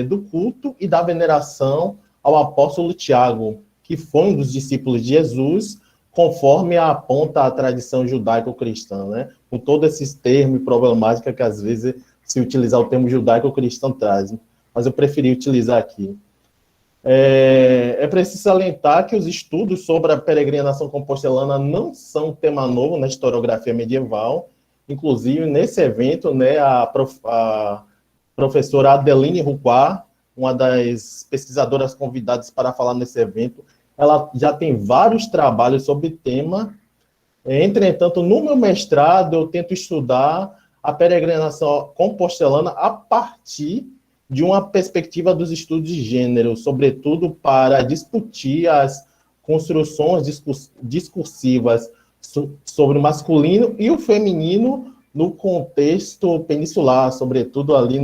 do culto e da veneração ao apóstolo Tiago, que foi um dos discípulos de Jesus, conforme aponta a tradição judaico-cristã, né? Com todos esses termos e problemática que, às vezes, se utilizar o termo judaico-cristão traz. Mas eu preferi utilizar aqui. É preciso salientar que os estudos sobre a peregrinação compostelana não são um tema novo na historiografia medieval. Inclusive, nesse evento, né, a professora Adeline Ruquart, uma das pesquisadoras convidadas para falar nesse evento, ela já tem vários trabalhos sobre o tema. Entretanto, no meu mestrado, eu tento estudar a peregrinação compostelana a partir de uma perspectiva dos estudos de gênero, sobretudo para discutir as construções discursivas sobre o masculino e o feminino no contexto peninsular, sobretudo ali,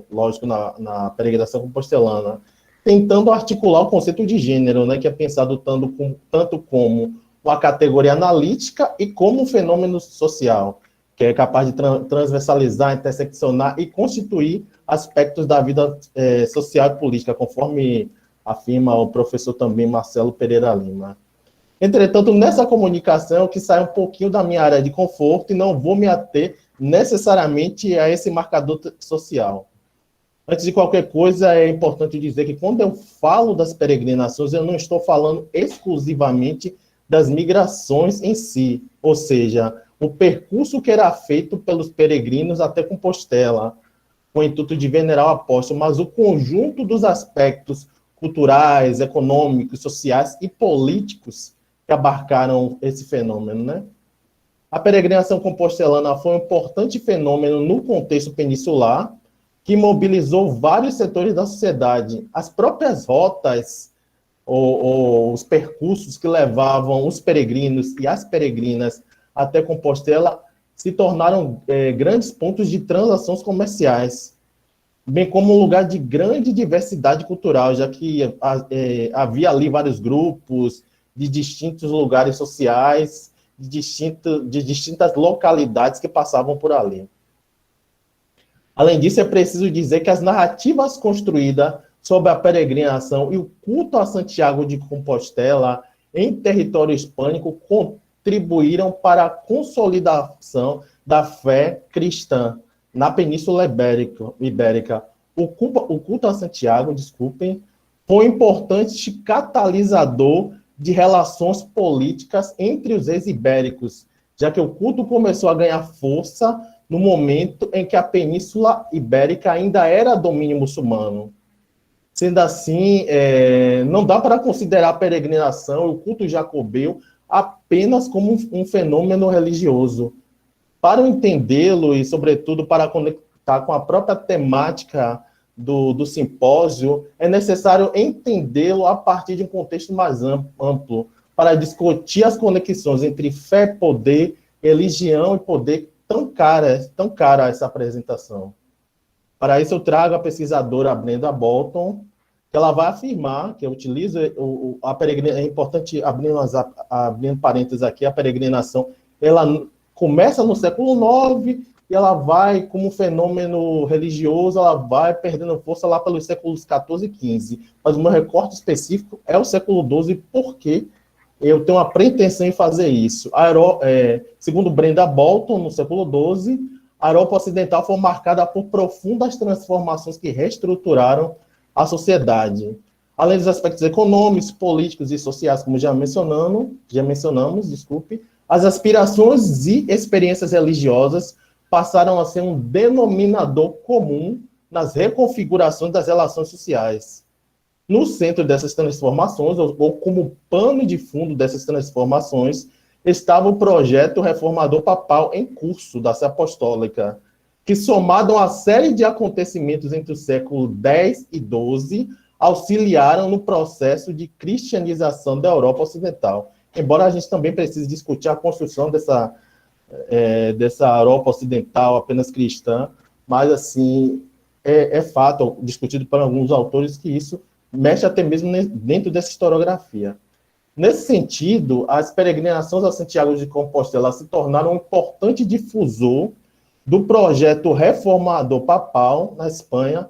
lógico, na peregrinação compostelana, tentando articular o conceito de gênero, né, que é pensado tanto como uma categoria analítica e como um fenômeno social, que é capaz de transversalizar, interseccionar e constituir aspectos da vida social e política, conforme afirma o professor também Marcelo Pereira Lima. Entretanto, nessa comunicação, que sai um pouquinho da minha área de conforto e não vou me ater necessariamente a esse marcador social. Antes de qualquer coisa, é importante dizer que quando eu falo das peregrinações, eu não estou falando exclusivamente das migrações em si, ou seja, o percurso que era feito pelos peregrinos até Compostela, com o intuito de venerar o apóstolo, mas o conjunto dos aspectos culturais, econômicos, sociais e políticos que abarcaram esse fenômeno, né? A peregrinação compostelana foi um importante fenômeno no contexto peninsular, que mobilizou vários setores da sociedade. As próprias rotas, ou os percursos que levavam os peregrinos e as peregrinas até Compostela se tornaram grandes pontos de transações comerciais, bem como um lugar de grande diversidade cultural, já que havia ali vários grupos de distintos lugares sociais, de distintas localidades que passavam por ali. Além disso, é preciso dizer que as narrativas construídas sobre a peregrinação e o culto a Santiago de Compostela em território hispânico contribuíram para a consolidação da fé cristã na Península Ibérica. O culto a Santiago, foi um importante catalisador de relações políticas entre os ex-ibéricos, já que o culto começou a ganhar força no momento em que a Península Ibérica ainda era domínio muçulmano. Sendo assim, não dá para considerar a peregrinação e o culto jacobeu apenas como um fenômeno religioso. Para entendê-lo e, sobretudo, para conectar com a própria temática do simpósio, é necessário entendê-lo a partir de um contexto mais amplo, para discutir as conexões entre fé, poder, religião e poder tão cara essa apresentação. Para isso, eu trago a pesquisadora Brenda Bolton, que ela vai afirmar que utiliza a peregrinação. É importante, abrindo parênteses aqui, a peregrinação, ela começa no século IX e ela vai, como um fenômeno religioso, ela vai perdendo força lá pelos séculos XIV e XV. Mas o meu recorte específico é o século XII, porque eu tenho uma pretensão em fazer isso. Segundo Brenda Bolton, no século XII, a Europa Ocidental foi marcada por profundas transformações que reestruturaram a sociedade. Além dos aspectos econômicos, políticos e sociais, como já mencionamos, as aspirações e experiências religiosas passaram a ser um denominador comum nas reconfigurações das relações sociais. No centro dessas transformações, ou como pano de fundo dessas transformações, estava o projeto reformador papal em curso da Sé Apostólica, que, somado a uma série de acontecimentos entre o século X e XII, auxiliaram no processo de cristianização da Europa Ocidental. Embora a gente também precise discutir a construção dessa Europa Ocidental apenas cristã, mas, assim, é fato, discutido por alguns autores, que isso mexe até mesmo dentro dessa historiografia. Nesse sentido, as peregrinações a Santiago de Compostela se tornaram um importante difusor do projeto reformador papal na Espanha,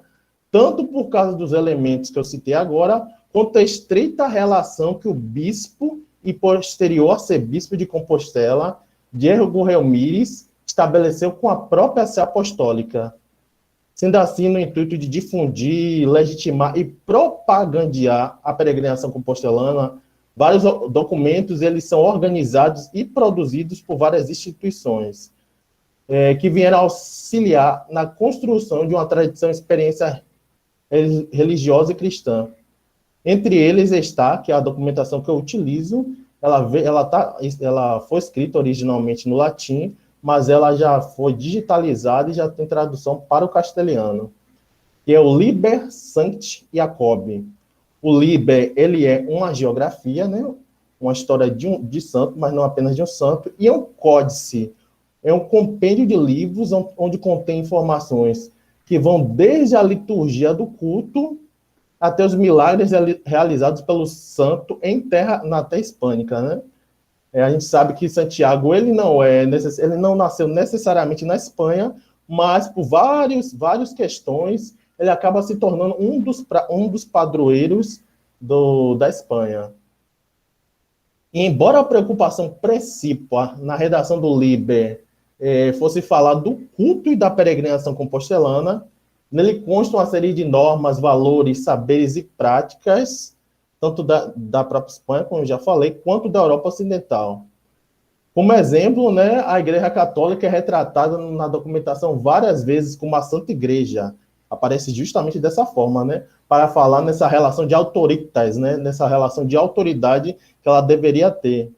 tanto por causa dos elementos que eu citei agora, quanto a estreita relação que o bispo e posterior arcebispo de Compostela, Diego Relmíriz, estabeleceu com a própria Sé Apostólica, sendo assim no intuito de difundir, legitimar e propagandear a peregrinação compostelana. Vários documentos eles são organizados e produzidos por várias instituições que vieram auxiliar na construção de uma tradição e experiência religiosa e cristã. Entre eles está, que é a documentação que eu utilizo, ela foi escrita originalmente no latim, mas ela já foi digitalizada e já tem tradução para o castelhano, que é o Liber Sancti Jacobi. O Liber, ele é uma geografia, né? Uma história de santo, mas não apenas de um santo, e é um códice, é um compêndio de livros onde contém informações que vão desde a liturgia do culto até os milagres realizados pelo santo na terra hispânica, né? A gente sabe que Santiago ele não nasceu necessariamente na Espanha, mas por várias questões ele acaba se tornando um dos padroeiros da Espanha. E embora a preocupação principal na redação do Liber fosse falar do culto e da peregrinação compostelana, nele consta uma série de normas, valores, saberes e práticas, tanto da própria Espanha, como eu já falei, quanto da Europa Ocidental. Como exemplo, né, a Igreja Católica é retratada na documentação várias vezes como a Santa Igreja. Aparece justamente dessa forma, né, para falar nessa relação de autoritas, né, nessa relação de autoridade que ela deveria ter.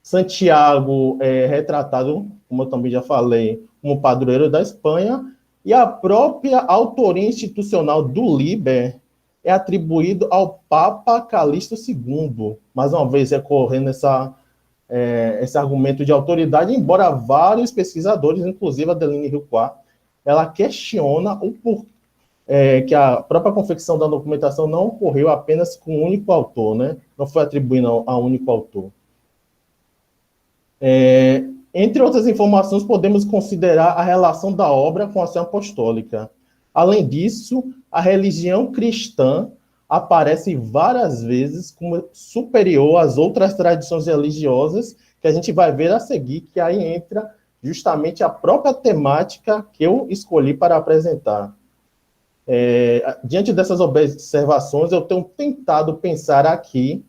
Santiago é retratado, como eu também já falei, como padroeiro da Espanha, e a própria autoria institucional do Liber é atribuído ao Papa Calixto II, mais uma vez recorrendo esse argumento de autoridade, embora vários pesquisadores, inclusive a Adeline Riuquart, ela questiona que a própria confecção da documentação não ocorreu apenas com um único autor, né? Não foi atribuída a um único autor. Entre outras informações, podemos considerar a relação da obra com a ação apostólica. Além disso, a religião cristã aparece várias vezes como superior às outras tradições religiosas, que a gente vai ver a seguir, que aí entra justamente a própria temática que eu escolhi para apresentar. Diante dessas observações, eu tenho tentado pensar aqui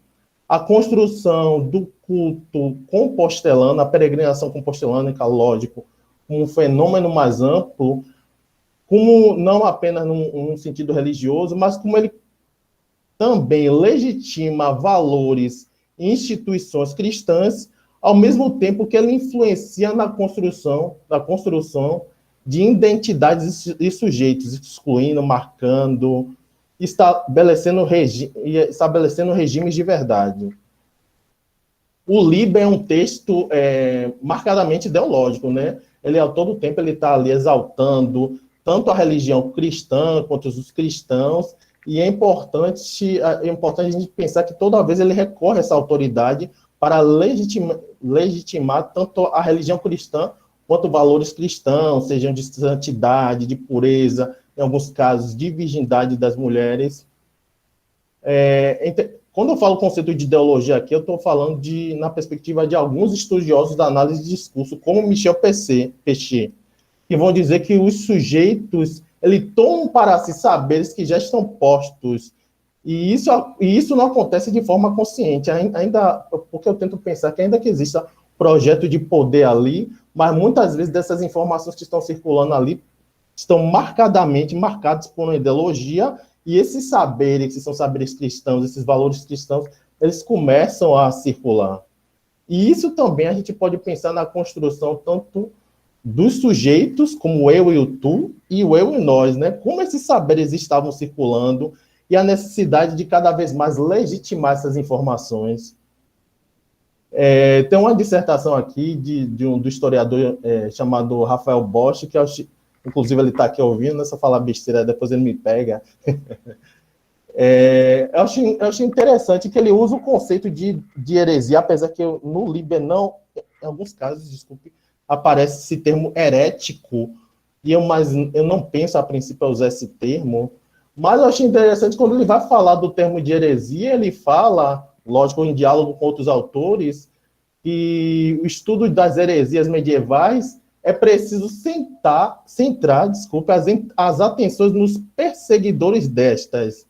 a construção do culto compostelano, a peregrinação compostelânica, lógico, um fenômeno mais amplo, como não apenas num sentido religioso, mas como ele também legitima valores e instituições cristãs, ao mesmo tempo que ele influencia na construção de identidades e sujeitos, excluindo, marcando, estabelecendo regimes de verdade. O Liber é um texto marcadamente ideológico, né? Ele, a todo tempo, ele está ali exaltando tanto a religião cristã quanto os cristãos, e é importante a gente pensar que toda vez ele recorre a essa autoridade para legitimar tanto a religião cristã quanto valores cristãos, sejam de santidade, de pureza, em alguns casos, de virgindade das mulheres. Quando eu falo conceito de ideologia aqui, eu estou falando na perspectiva de alguns estudiosos da análise de discurso, como Michel Pechet, que vão dizer que os sujeitos tomam para si saberes que já estão postos, e isso não acontece de forma consciente, ainda porque eu tento pensar que ainda que exista projeto de poder ali, mas muitas vezes dessas informações que estão circulando ali estão marcados por uma ideologia, e esses saberes, que são saberes cristãos, esses valores cristãos, eles começam a circular. E isso também a gente pode pensar na construção tanto dos sujeitos, como o eu e o tu, e o eu e nós, né? Como esses saberes estavam circulando, e a necessidade de cada vez mais legitimar essas informações. Tem uma dissertação aqui do historiador chamado Rafael Bosch, que inclusive ele está aqui ouvindo, se eu falar besteira, depois ele me pega. Eu acho interessante que ele usa o conceito de heresia, apesar que no Liber não, em alguns casos, desculpe, aparece esse termo herético, mas eu não penso a princípio usar esse termo, mas eu achei interessante quando ele vai falar do termo de heresia, ele fala, lógico, em diálogo com outros autores, que o estudo das heresias medievais é preciso centrar as atenções nos perseguidores destas,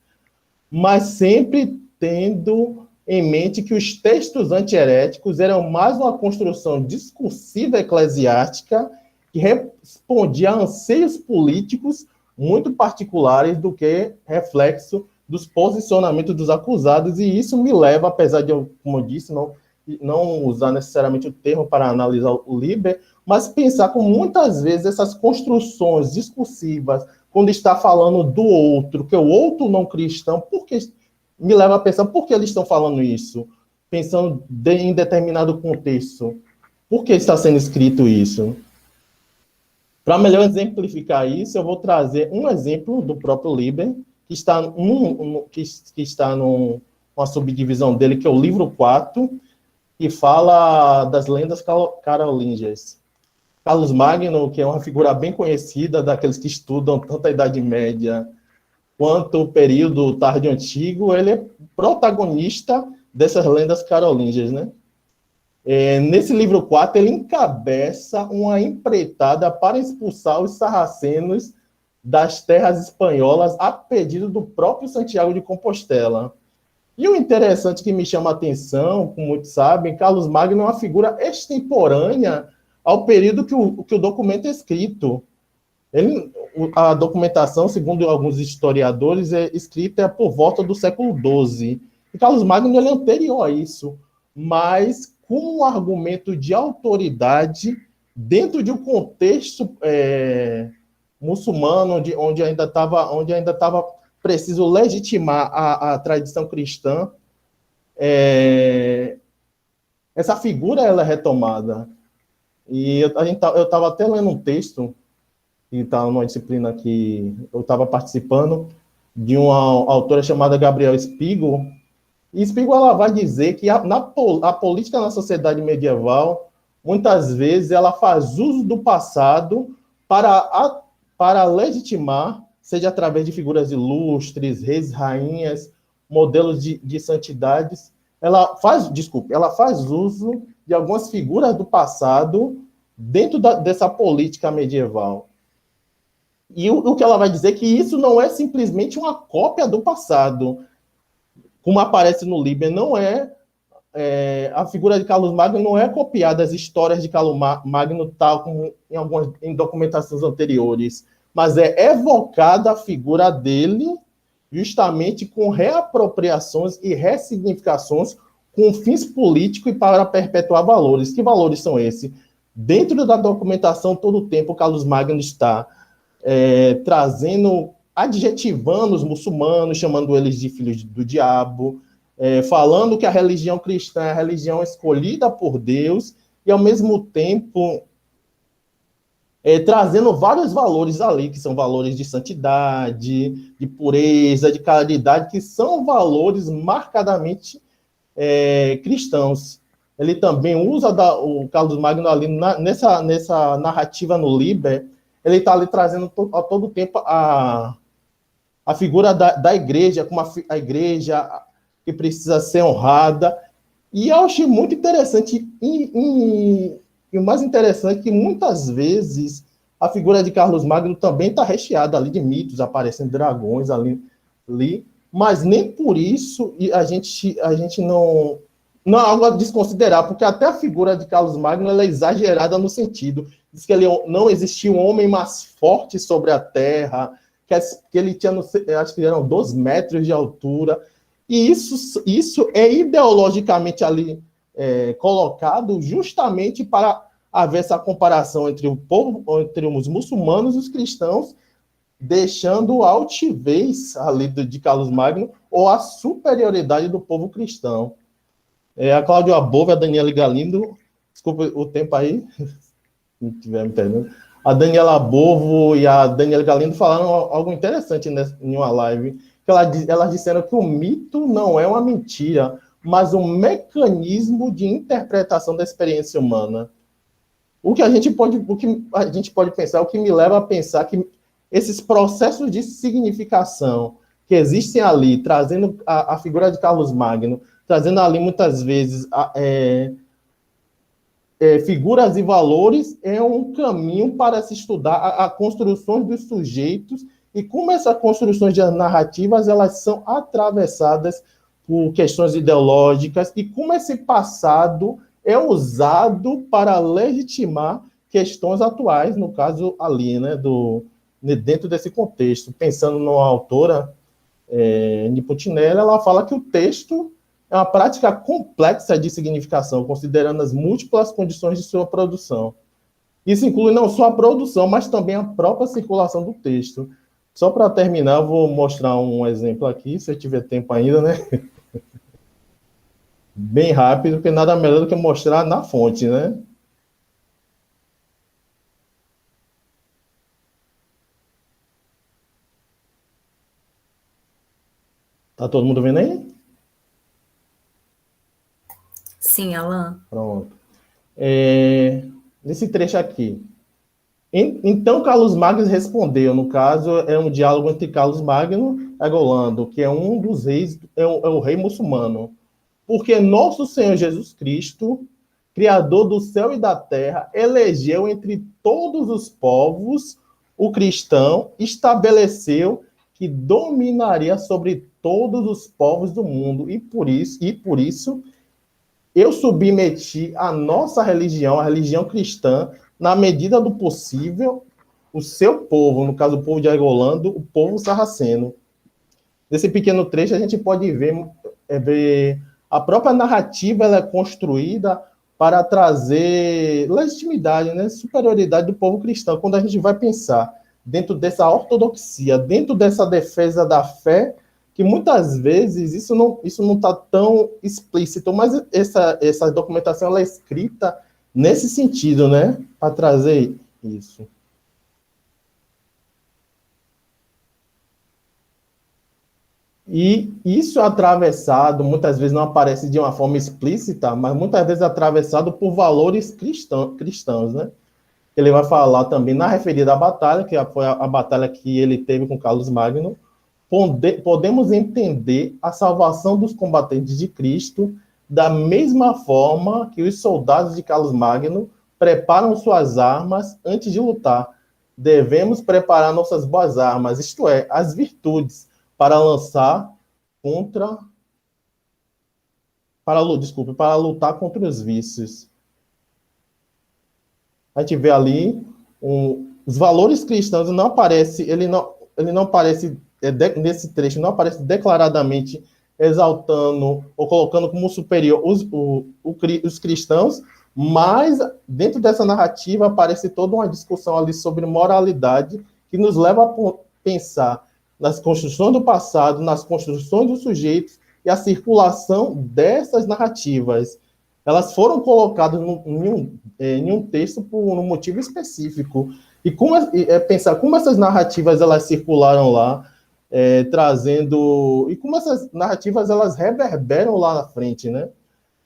mas sempre tendo em mente que os textos antiheréticos eram mais uma construção discursiva eclesiástica que respondia a anseios políticos muito particulares do que reflexo dos posicionamentos dos acusados, e isso me leva, apesar de eu, como eu disse, não usar necessariamente o termo para analisar o Liber, mas pensar como muitas vezes essas construções discursivas, quando está falando do outro, que é o outro não cristão, me leva a pensar por que eles estão falando isso, pensando em determinado contexto. Por que está sendo escrito isso? Para melhor exemplificar isso, eu vou trazer um exemplo do próprio Liber, que está numa subdivisão dele, que é o livro 4, que fala das lendas carolíngias. Carlos Magno, que é uma figura bem conhecida daqueles que estudam tanto a Idade Média quanto o período tardio antigo, ele é protagonista dessas lendas carolíngias, né? Nesse livro 4, ele encabeça uma empreitada para expulsar os sarracenos das terras espanholas a pedido do próprio Santiago de Compostela. E o interessante que me chama a atenção, como muitos sabem, Carlos Magno é uma figura extemporânea ao período que o documento é escrito. A documentação, segundo alguns historiadores, é escrita por volta do século XII. E Carlos Magno ele é anterior a isso, mas com um argumento de autoridade dentro de um contexto muçulmano, onde ainda estava preciso legitimar a tradição cristã. Essa figura ela é retomada. E eu estava até lendo um texto, que está numa disciplina que eu estava participando, de uma autora chamada Gabriel Spiegel. E Spiegel ela vai dizer que a política na sociedade medieval, muitas vezes, ela faz uso do passado para legitimar, seja através de figuras ilustres, reis, rainhas, modelos de santidades. Ela faz uso de algumas figuras do passado dentro dessa política medieval. E o que ela vai dizer é que isso não é simplesmente uma cópia do passado. Como aparece no Liber, a figura de Carlos Magno não é copiada das histórias de Carlos Magno, tal como em documentações anteriores, mas é evocada a figura dele justamente com reapropriações e ressignificações com fins políticos e para perpetuar valores. Que valores são esses? Dentro da documentação, todo o tempo, Carlos Magno está adjetivando os muçulmanos, chamando eles de filhos do diabo, falando que a religião cristã é a religião escolhida por Deus, e, ao mesmo tempo, trazendo vários valores ali, que são valores de santidade, de pureza, de caridade, que são valores marcadamente cristãos. Ele também usa o Carlos Magno ali nessa narrativa no Liber, ele está ali trazendo a todo tempo a figura da igreja, como a igreja que precisa ser honrada. E eu achei muito interessante, e o mais interessante é que muitas vezes a figura de Carlos Magno também está recheada ali de mitos, aparecem dragões ali, mas nem por isso a gente não é algo a desconsiderar, porque até a figura de Carlos Magno ela é exagerada no sentido, diz que não existia um homem mais forte sobre a terra, que ele tinha, acho que eram 2 metros de altura, e isso é ideologicamente ali colocado justamente para haver essa comparação entre o povo, entre os muçulmanos e os cristãos, deixando a altivez ali de Carlos Magno ou a superioridade do povo cristão. A Cláudia Above, a Daniela Galindo, desculpa o tempo aí, se não estiver me entendendo. A Daniela Bovo e a Daniela Galindo falaram algo interessante em uma live, que elas disseram que o mito não é uma mentira, mas um mecanismo de interpretação da experiência humana. O que a gente pode pensar, o que me leva a pensar que esses processos de significação que existem ali, trazendo a figura de Carlos Magno, trazendo ali muitas vezes figuras e valores, é um caminho para se estudar a construções dos sujeitos e como essas construções de narrativas elas são atravessadas por questões ideológicas e como esse passado é usado para legitimar questões atuais, no caso ali, né, dentro desse contexto. Pensando numa autora, Nipotinelli, ela fala que o texto é uma prática complexa de significação, considerando as múltiplas condições de sua produção. Isso inclui não só a produção, mas também a própria circulação do texto. Só para terminar, eu vou mostrar um exemplo aqui, se eu tiver tempo ainda, né? Bem rápido, porque nada melhor do que mostrar na fonte, né? Tá todo mundo vendo aí? Sim, Alan. Pronto. Nesse trecho aqui. Então, Carlos Magno respondeu, no caso, é um diálogo entre Carlos Magno e Agolando, que é um dos reis, é o rei muçulmano. Porque nosso Senhor Jesus Cristo, Criador do céu e da terra, elegeu entre todos os povos o cristão, estabeleceu que dominaria sobre todos os povos do mundo, e por isso eu submeti a nossa religião, a religião cristã, na medida do possível, o seu povo, no caso o povo de Argolando, o povo sarraceno. Nesse pequeno trecho a gente pode ver a própria narrativa, ela é construída para trazer legitimidade, né, superioridade do povo cristão. Quando a gente vai pensar dentro dessa ortodoxia, dentro dessa defesa da fé, que muitas vezes isso não está tão explícito, mas essa documentação ela é escrita nesse sentido, né, para trazer isso. E isso é atravessado, muitas vezes não aparece de uma forma explícita, mas muitas vezes é atravessado por valores cristãos, né? Ele vai falar também na referida à batalha, que foi a batalha que ele teve com Carlos Magno. Podemos entender a salvação dos combatentes de Cristo da mesma forma que os soldados de Carlos Magno preparam suas armas antes de lutar. Devemos preparar nossas boas armas, isto é, as virtudes, para lutar contra os vícios. A gente vê ali os valores cristãos, não aparece, ele não aparece nesse trecho, não aparece declaradamente exaltando ou colocando como superior os cristãos, mas dentro dessa narrativa aparece toda uma discussão ali sobre moralidade que nos leva a pensar nas construções do passado, nas construções dos sujeitos e a circulação dessas narrativas. Elas foram colocadas em um texto por um motivo específico. E pensar como essas narrativas elas circularam lá, trazendo... E como essas narrativas elas reverberam lá na frente, né?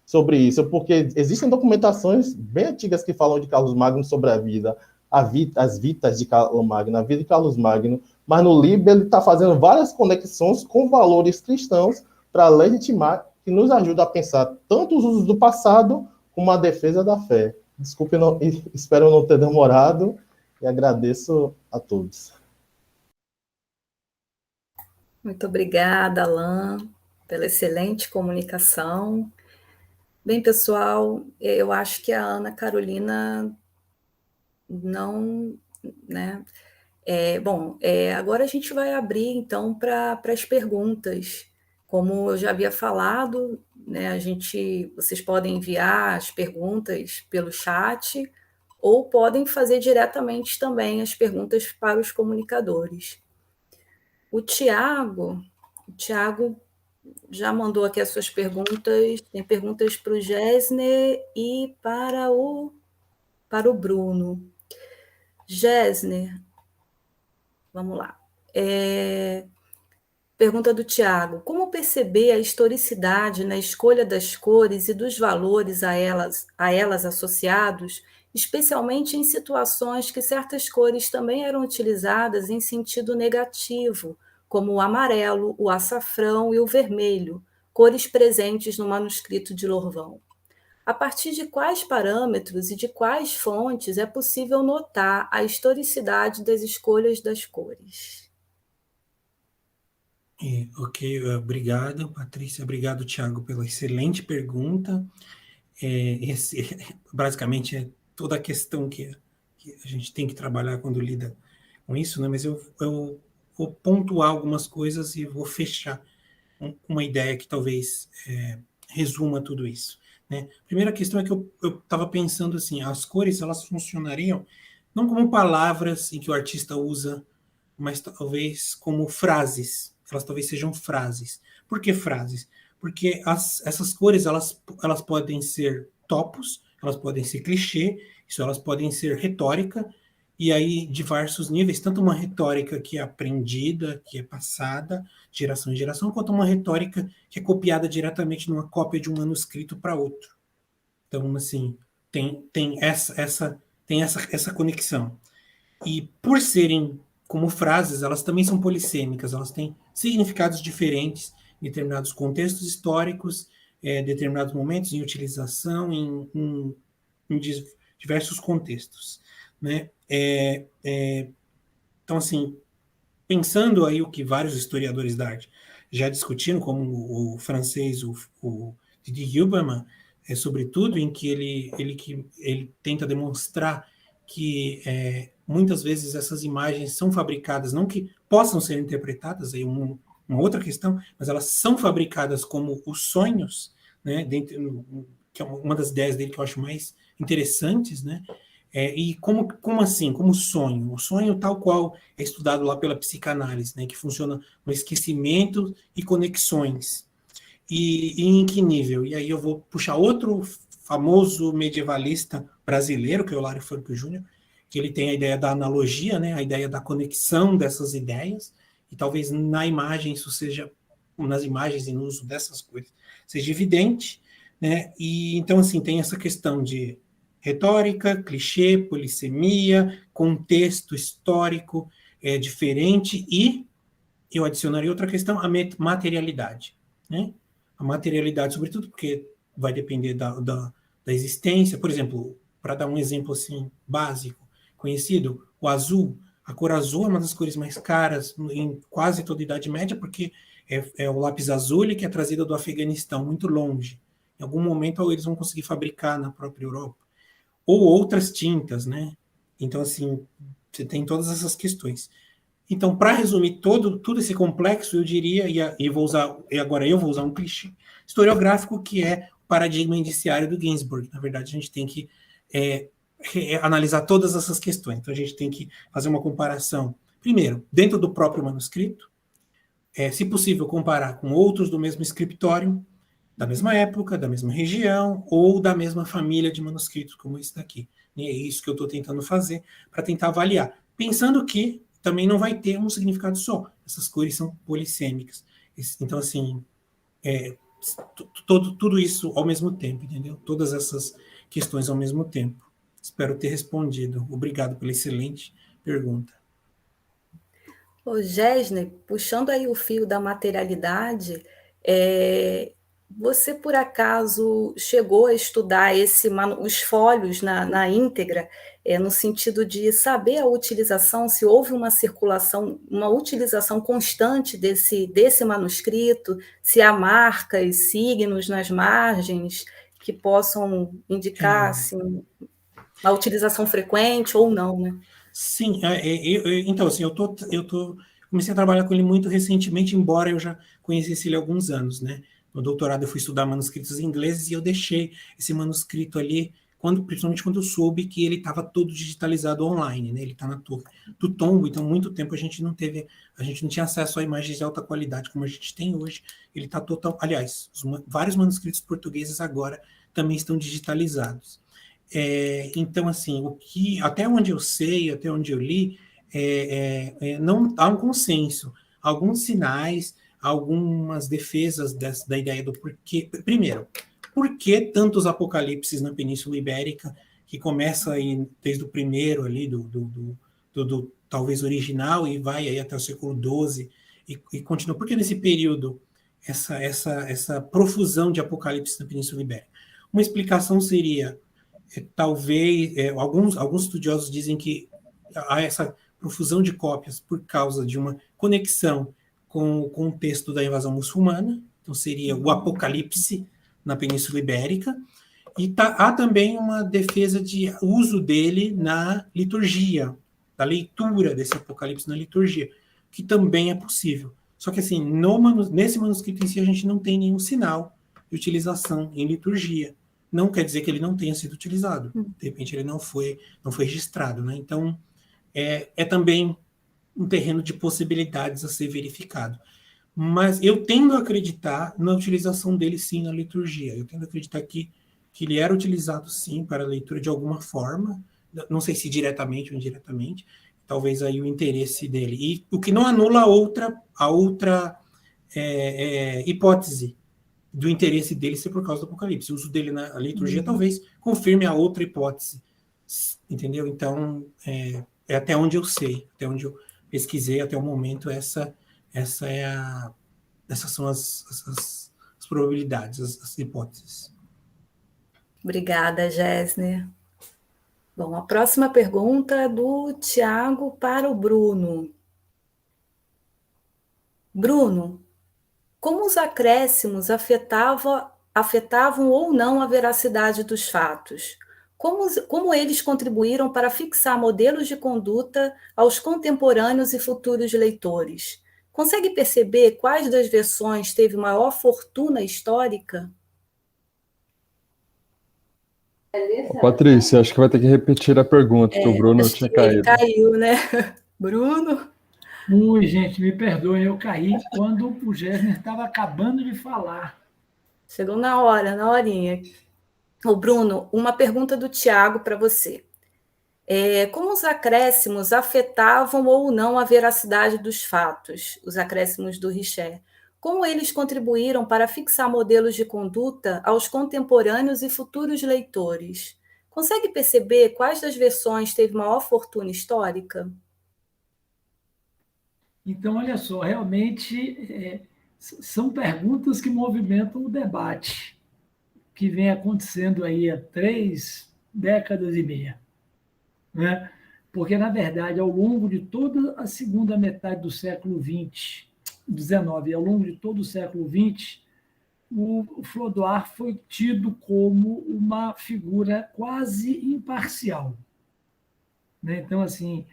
Sobre isso, porque existem documentações bem antigas que falam de Carlos Magno sobre a vida, as vitas de Carlos Magno, a vida de Carlos Magno, mas no livro ele está fazendo várias conexões com valores cristãos para legitimar, que nos ajuda a pensar tanto os usos do passado como a defesa da fé. Desculpe, espero não ter demorado e agradeço a todos. Muito obrigada, Alan, pela excelente comunicação. Bem, pessoal, eu acho que a Ana Carolina não, né? Agora a gente vai abrir, então, para as perguntas. Como eu já havia falado, né, vocês podem enviar as perguntas pelo chat ou podem fazer diretamente também as perguntas para os comunicadores. O Tiago já mandou aqui as suas perguntas. Tem perguntas para o Gessner e para o Bruno. Gessner, vamos lá. Pergunta do Tiago: como perceber a historicidade na escolha das cores e dos valores a elas associados, especialmente em situações que certas cores também eram utilizadas em sentido negativo, como o amarelo, o açafrão e o vermelho, cores presentes no manuscrito de Lorvão? A partir de quais parâmetros e de quais fontes é possível notar a historicidade das escolhas das cores? Ok, obrigado, Patrícia. Obrigado, Tiago, pela excelente pergunta. Basicamente, é toda a questão que a gente tem que trabalhar quando lida com isso, né? Mas eu vou pontuar algumas coisas e vou fechar uma ideia que talvez resuma tudo isso, né? A primeira questão é que eu estava pensando assim, as cores, elas funcionariam não como palavras em que o artista usa, mas talvez como frases. Elas talvez sejam frases. Por que frases? Porque essas cores, elas podem ser topos, elas podem ser clichê, isso elas podem ser retórica, e aí diversos níveis, tanto uma retórica que é aprendida, que é passada de geração em geração, quanto uma retórica que é copiada diretamente numa cópia de um manuscrito para outro. Então, assim, tem essa conexão. E por serem como frases, elas também são polissêmicas, elas têm significados diferentes em determinados contextos históricos, determinados momentos em utilização, em diversos contextos, né? Então, assim, pensando aí o que vários historiadores da arte já discutiram, como o francês, o Didier Huberman, sobretudo, em que ele tenta demonstrar que muitas vezes essas imagens são fabricadas, não que possam ser interpretadas, aí uma outra questão, mas elas são fabricadas como os sonhos, né, que é uma das ideias dele que eu acho mais interessantes, né? E como assim? Como sonho? O sonho tal qual é estudado lá pela psicanálise, né, que funciona no esquecimento e conexões. E em que nível? E aí eu vou puxar outro famoso medievalista brasileiro, que é o Lário Franco Júnior, que ele tem a ideia da analogia, né, a ideia da conexão dessas ideias, e talvez na imagem isso seja, nas imagens e no uso dessas coisas, seja evidente, né? E então, assim, tem essa questão de retórica, clichê, polissemia, contexto histórico diferente, e eu adicionaria outra questão, a materialidade, né? A materialidade, sobretudo, porque vai depender da existência. Por exemplo, para dar um exemplo assim básico, conhecido, o azul. A cor azul é uma das cores mais caras em quase toda a Idade Média, porque é o lápis azul que é trazido do Afeganistão, muito longe. Em algum momento eles vão conseguir fabricar na própria Europa. Ou outras tintas, né? Então, assim, você tem todas essas questões. Então, para resumir tudo esse complexo, eu diria, e agora eu vou usar um clichê historiográfico, que é o paradigma indiciário do Ginsburg. Na verdade, a gente tem que analisar todas essas questões. Então, a gente tem que fazer uma comparação, primeiro, dentro do próprio manuscrito, se possível, comparar com outros do mesmo escritório, da mesma época, da mesma região, ou da mesma família de manuscritos, como esse daqui. E é isso que eu estou tentando fazer, para tentar avaliar. Pensando que também não vai ter um significado só. Essas cores são polissêmicas. Então, assim, tudo isso ao mesmo tempo, entendeu? Todas essas questões ao mesmo tempo. Espero ter respondido. Obrigado pela excelente pergunta. Ô, Gessner, puxando aí o fio da materialidade, você, por acaso, chegou a estudar os folhos na íntegra, no sentido de saber a utilização, se houve uma circulação, uma utilização constante desse manuscrito, se há marcas, signos nas margens que possam indicar assim, a utilização frequente ou não, né? Sim, então, assim, eu comecei a trabalhar com ele muito recentemente, embora eu já conhecesse ele há alguns anos, né? No doutorado eu fui estudar manuscritos ingleses e eu deixei esse manuscrito ali principalmente quando eu soube que ele estava todo digitalizado online, né? Ele está na Torre do Tombo, então muito tempo a gente não tinha acesso a imagens de alta qualidade como a gente tem hoje. Ele está total, aliás, vários manuscritos portugueses agora também estão digitalizados. Então, assim, até onde eu sei, até onde eu li, não há um consenso, alguns sinais, algumas defesas da ideia do porquê. Primeiro, por que tantos apocalipses na Península Ibérica, que começa aí desde o primeiro ali, do talvez original, e vai aí até o século XII, e continua? Por que nesse período essa profusão de apocalipses na Península Ibérica? Uma explicação seria, talvez, alguns estudiosos dizem que há essa profusão de cópias por causa de uma conexão com o contexto da invasão muçulmana, então seria o apocalipse na Península Ibérica, e há também uma defesa de uso dele na liturgia, da leitura desse apocalipse na liturgia, que também é possível. Só que, assim, nesse manuscrito em si, a gente não tem nenhum sinal de utilização em liturgia. Não quer dizer que ele não tenha sido utilizado. De repente, ele não foi registrado, né? Então, é também um terreno de possibilidades a ser verificado. Mas eu tendo a acreditar na utilização dele, sim, na liturgia. Eu tendo a acreditar que ele era utilizado, sim, para a leitura de alguma forma, não sei se diretamente ou indiretamente, talvez aí o interesse dele. E o que não anula a outra hipótese do interesse dele ser por causa do Apocalipse. O uso dele na liturgia talvez confirme a outra hipótese, entendeu? Então, até onde eu sei, até onde eu pesquisei até o momento, essas são as probabilidades, as hipóteses. Obrigada, Gessner. Bom, a próxima pergunta é do Tiago para o Bruno. Bruno, como os acréscimos afetavam ou não a veracidade dos fatos? Como eles contribuíram para fixar modelos de conduta aos contemporâneos e futuros leitores? Consegue perceber quais das versões teve maior fortuna histórica? Patrícia, acho que vai ter que repetir a pergunta, que o Bruno tinha caído. Ele caiu, né? Bruno? Ui, gente, me perdoem, eu caí quando o Gessner estava acabando de falar. Chegou na horinha. O Bruno, uma pergunta do Tiago para você. Como os acréscimos afetavam ou não a veracidade dos fatos, os acréscimos do Richer? Como eles contribuíram para fixar modelos de conduta aos contemporâneos e futuros leitores? Consegue perceber quais das versões teve maior fortuna histórica? Então, olha só, realmente são perguntas que movimentam o debate que vem acontecendo aí há 3 décadas e meia. Né? Porque, na verdade, ao longo de toda a segunda metade do século XIX, e ao longo de todo o século XX, o Flodoard foi tido como uma figura quase imparcial. Né? Então, assim,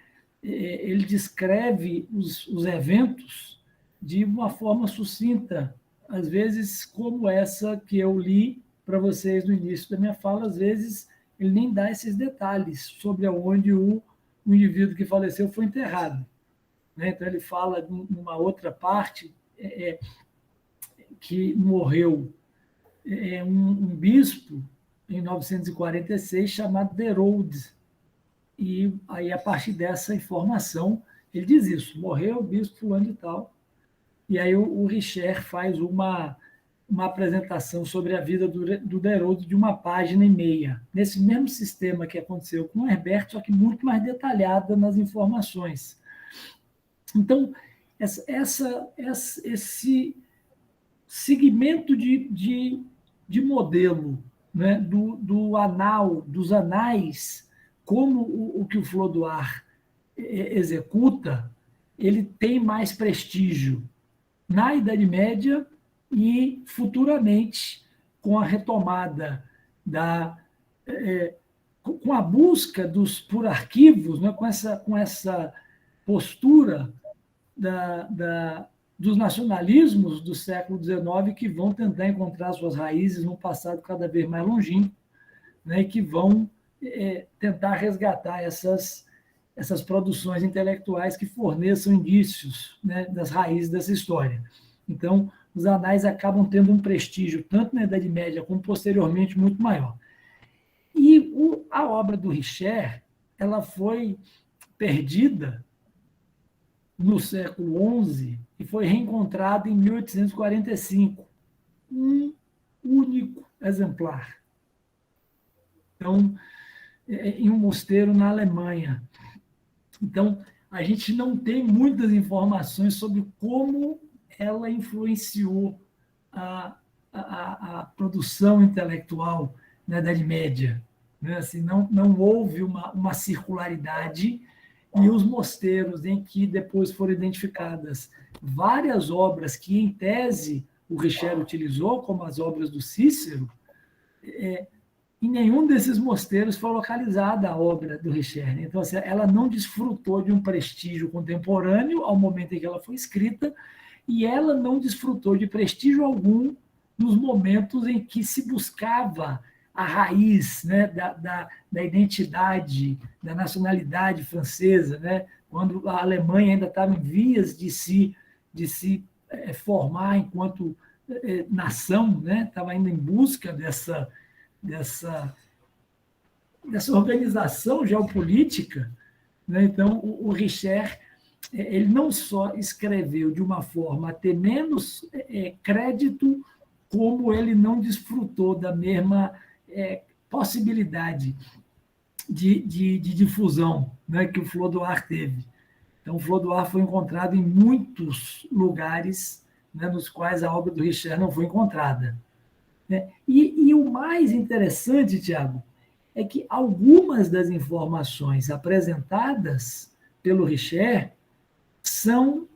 ele descreve os eventos de uma forma sucinta, às vezes como essa que eu li para vocês no início da minha fala, às vezes ele nem dá esses detalhes sobre onde o indivíduo que faleceu foi enterrado. Né? Então, ele fala numa outra parte que morreu um bispo em 946 chamado Derode. E aí, a partir dessa informação, ele diz isso, morreu o bispo fulano e tal. E aí o Richer faz uma apresentação sobre a vida do Derode de 1,5 páginas, nesse mesmo sistema que aconteceu com o Herbert, só que muito mais detalhada nas informações. Então, esse segmento de modelo, né, dos anais, como o que o Flodoard executa, ele tem mais prestígio na Idade Média e futuramente com a retomada com a busca por arquivos, né, com essa postura dos nacionalismos do século XIX que vão tentar encontrar suas raízes num passado cada vez mais longínquo. né, e que vão tentar resgatar essas produções intelectuais que forneçam indícios, né, das raízes dessa história. Então, os anais acabam tendo um prestígio, tanto na Idade Média como posteriormente, muito maior. E a obra do Richer, ela foi perdida no século XI e foi reencontrada em 1845. Um único exemplar. Então, em um mosteiro na Alemanha. Então, a gente não tem muitas informações sobre como ela influenciou a produção intelectual na Idade Média. Né? Assim, não houve uma circularidade, e os mosteiros em que depois foram identificadas várias obras que, em tese, o Richer utilizou, como as obras do Cícero, em nenhum desses mosteiros foi localizada a obra do Richer. Então, assim, ela não desfrutou de um prestígio contemporâneo ao momento em que ela foi escrita, e ela não desfrutou de prestígio algum nos momentos em que se buscava a raiz, né, da identidade, da nacionalidade francesa, né, quando a Alemanha ainda estava em vias de se formar enquanto nação, né, estava ainda em busca dessa organização geopolítica, né? Então, o Richer, ele não só escreveu de uma forma a ter menos crédito, como ele não desfrutou da mesma possibilidade de difusão, né, que o Flodoard teve. Então, o Flodoard foi encontrado em muitos lugares, né, nos quais a obra do Richer não foi encontrada. E o mais interessante, Tiago, é que algumas das informações apresentadas pelo Richer são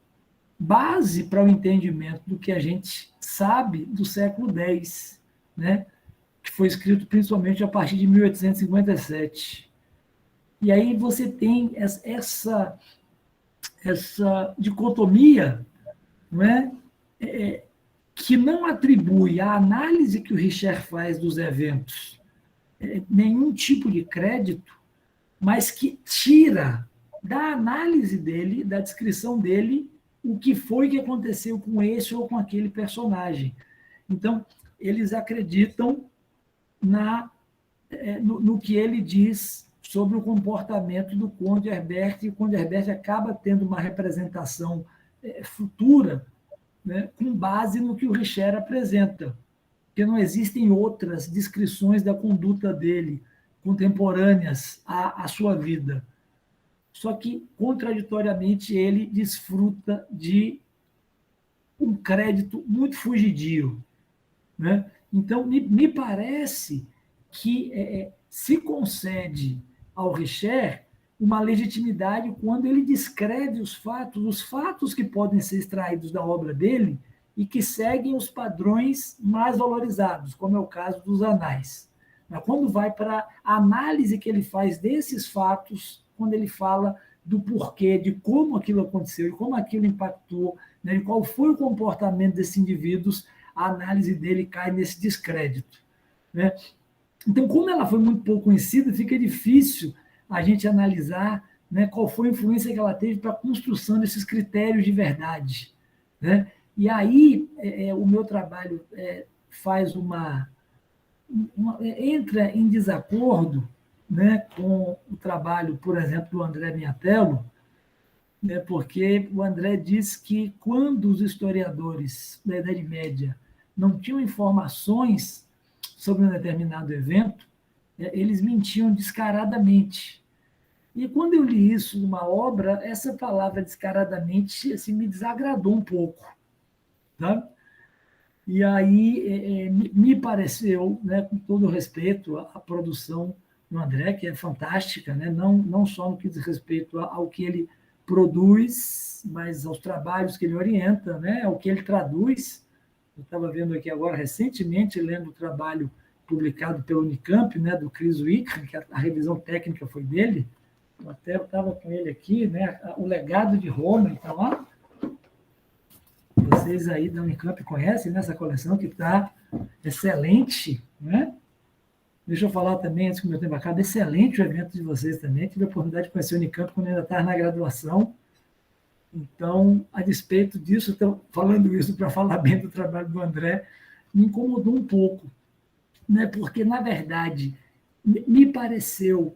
base para o entendimento do que a gente sabe do século X, né? Que foi escrito principalmente a partir de 1857. E aí você tem essa dicotomia, não é? Que não atribui à análise que o Richer faz dos eventos nenhum tipo de crédito, mas que tira da análise dele, da descrição dele, o que foi que aconteceu com esse ou com aquele personagem. Então, eles acreditam no que ele diz sobre o comportamento do Conde Herbert, e o Conde Herbert acaba tendo uma representação futura, né, com base no que o Richer apresenta, porque não existem outras descrições da conduta dele contemporâneas à sua vida. Só que, contraditoriamente, ele desfruta de um crédito muito fugidio, né? Então, me parece que se concede ao Richer uma legitimidade quando ele descreve os fatos que podem ser extraídos da obra dele e que seguem os padrões mais valorizados, como é o caso dos anais. Mas quando vai para a análise que ele faz desses fatos, quando ele fala do porquê, de como aquilo aconteceu, de como aquilo impactou, né, de qual foi o comportamento desses indivíduos, a análise dele cai nesse descrédito, né? Então, como ela foi muito pouco conhecida, fica difícil a gente analisar, né, qual foi a influência que ela teve para a construção desses critérios de verdade, né? E aí o meu trabalho faz entra em desacordo, né, com o trabalho, por exemplo, do André Miatello, né, porque o André diz que quando os historiadores da Idade Média não tinham informações sobre um determinado evento, eles mentiam descaradamente. E quando eu li isso numa obra, essa palavra descaradamente assim, me desagradou um pouco. Tá? E aí me pareceu, né, com todo respeito à produção do André, que é fantástica, né, não só no que diz respeito ao que ele produz, mas aos trabalhos que ele orienta, né, ao que ele traduz. Eu estava vendo aqui agora, recentemente, lendo o trabalho publicado pelo Unicamp, né, do Chris Wick, que a revisão técnica foi dele. Eu estava com ele aqui, né, o legado de Roma, então, ó, vocês aí da Unicamp conhecem, né, essa coleção que está excelente, né? Deixa eu falar também, antes que o meu tempo acabe, excelente o evento de vocês também. Tive a oportunidade de conhecer o Unicamp quando eu ainda estava na graduação. Então, a despeito disso, estou falando isso para falar bem do trabalho do André, me incomodou um pouco, né? Porque, na verdade, me pareceu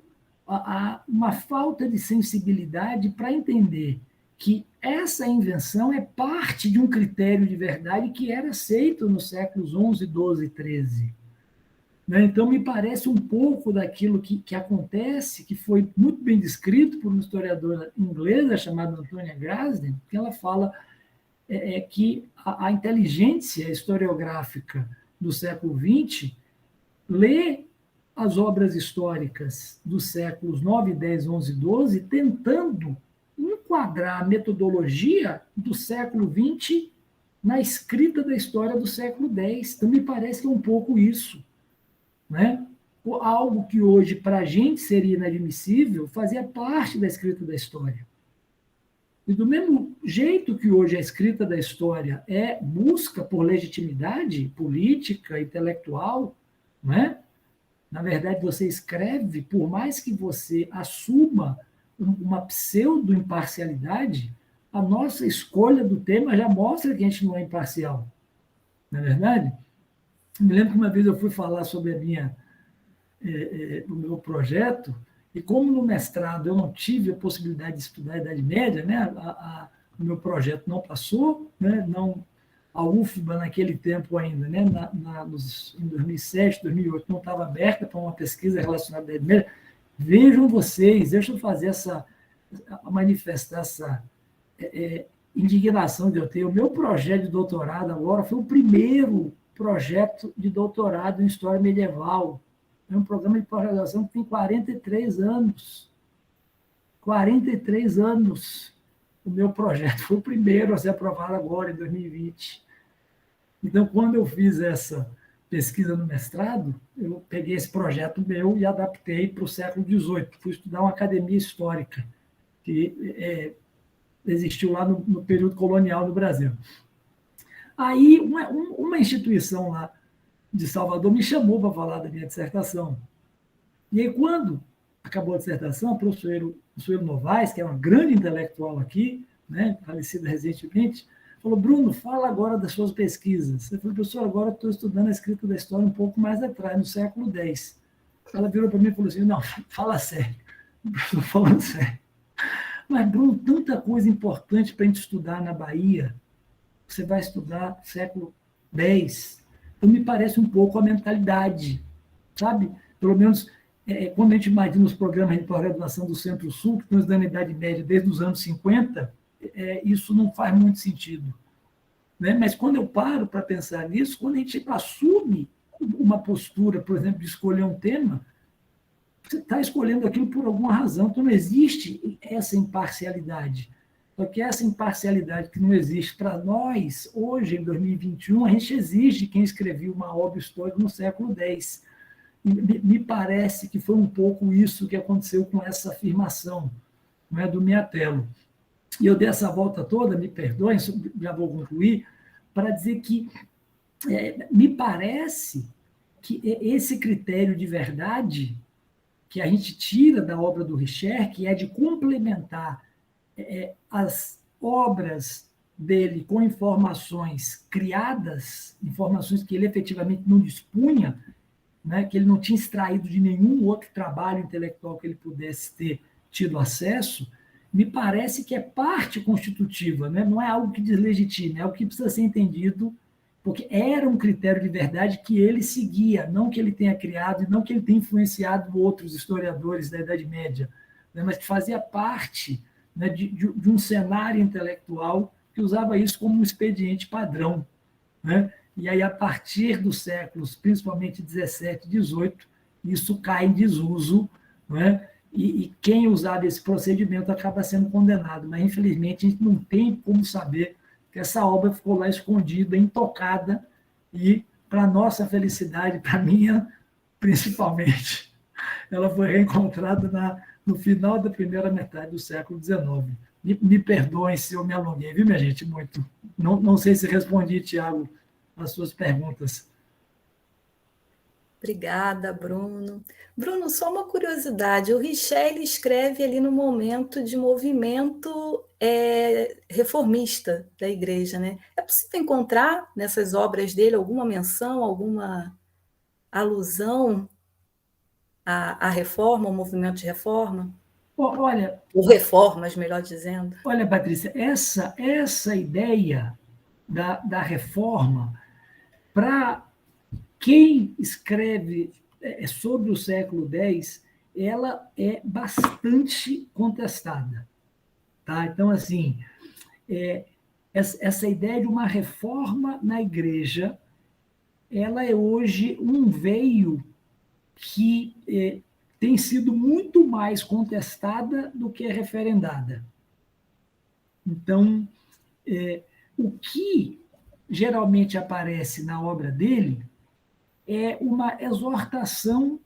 uma falta de sensibilidade para entender que essa invenção é parte de um critério de verdade que era aceito nos séculos XI, XII e XIII. Né? Então, me parece um pouco daquilo que acontece, que foi muito bem descrito por uma historiadora inglesa chamada Antonia Grasden, que ela fala que a inteligência historiográfica do século XX lê as obras históricas dos séculos 9, 10, 11 e 12, tentando enquadrar a metodologia do século XX na escrita da história do século X. Então, me parece que é um pouco isso. Né? Algo que hoje, para a gente, seria inadmissível, fazia parte da escrita da história. E do mesmo jeito que hoje a escrita da história é busca por legitimidade política, intelectual, né? Na verdade, você escreve, por mais que você assuma uma pseudo-imparcialidade, a nossa escolha do tema já mostra que a gente não é imparcial. Não é verdade? Me lembro que uma vez eu fui falar sobre o meu projeto, e como no mestrado eu não tive a possibilidade de estudar a Idade Média, né, o meu projeto não passou, né, a UFBA naquele tempo ainda, né, em 2007, 2008, não estava aberta para uma pesquisa relacionada à Idade Média. Vejam vocês, deixa eu fazer manifestar essa indignação que eu tenho. O meu projeto de doutorado agora foi o primeiro projeto de doutorado em História Medieval. É um programa de pós-graduação que tem 43 anos. 43 anos. O meu projeto foi o primeiro a ser aprovado agora, em 2020. Então, quando eu fiz essa pesquisa no mestrado, eu peguei esse projeto meu e adaptei para o século XVIII. Fui estudar uma academia histórica que existiu lá no período colonial no Brasil. Aí, uma instituição lá de Salvador me chamou para falar da minha dissertação. E aí, quando acabou a dissertação, o professor Novaes, que é uma grande intelectual aqui, né, falecida recentemente, falou: Bruno, fala agora das suas pesquisas. Eu falei: professor, agora estou estudando a escrita da história um pouco mais atrás, no século X. Ela virou para mim e falou assim: não, fala sério. Estou falando sério. Mas, Bruno, tanta coisa importante para a gente estudar na Bahia. Você vai estudar século X. Então, me parece um pouco a mentalidade, sabe? Pelo menos, quando a gente imagina os programas de pós-graduação do Centro-Sul, que estão estudando a Idade Média desde os anos 50, isso não faz muito sentido. Né? Mas quando eu paro para pensar nisso, quando a gente assume uma postura, por exemplo, de escolher um tema, você está escolhendo aquilo por alguma razão. Então, não existe essa imparcialidade. Porque essa imparcialidade que não existe para nós, hoje, em 2021, a gente exige quem escreveu uma obra histórica no século X. Me parece que foi um pouco isso que aconteceu com essa afirmação, não é, do Miatello. E eu dei essa volta toda, me perdoem, já vou concluir, para dizer que me parece que esse critério de verdade que a gente tira da obra do Richer, que é de complementar as obras dele com informações criadas, informações que ele efetivamente não dispunha, né, que ele não tinha extraído de nenhum outro trabalho intelectual que ele pudesse ter tido acesso, me parece que é parte constitutiva, né? Não é algo que deslegitime, é algo que precisa ser entendido, porque era um critério de verdade que ele seguia, não que ele tenha criado e não que ele tenha influenciado outros historiadores da Idade Média, né, mas que fazia parte, né, de um cenário intelectual que usava isso como um expediente padrão. Né? E aí, a partir dos séculos, principalmente 17 e 18, isso cai em desuso, né? E quem usava esse procedimento acaba sendo condenado. Mas, infelizmente, a gente não tem como saber que essa obra ficou lá escondida, intocada, e, para nossa felicidade, para a minha, principalmente, ela foi reencontrada no final da primeira metade do século XIX. Me perdoem se eu me alonguei, viu, minha gente? Muito. Não sei se respondi, Tiago, as suas perguntas. Obrigada, Bruno. Bruno, só uma curiosidade, o Richet ele escreve ali no momento de movimento reformista da igreja, né? É possível encontrar nessas obras dele alguma menção, alguma alusão à reforma, ao movimento de reforma? Olha, Ou reformas, melhor dizendo. olha, Patrícia, essa ideia da reforma, para quem escreve sobre o século X, ela é bastante contestada. Tá? Então, assim, essa ideia de uma reforma na igreja, ela é hoje um veio que tem sido muito mais contestada do que referendada. Então, o que geralmente aparece na obra dele é uma exortação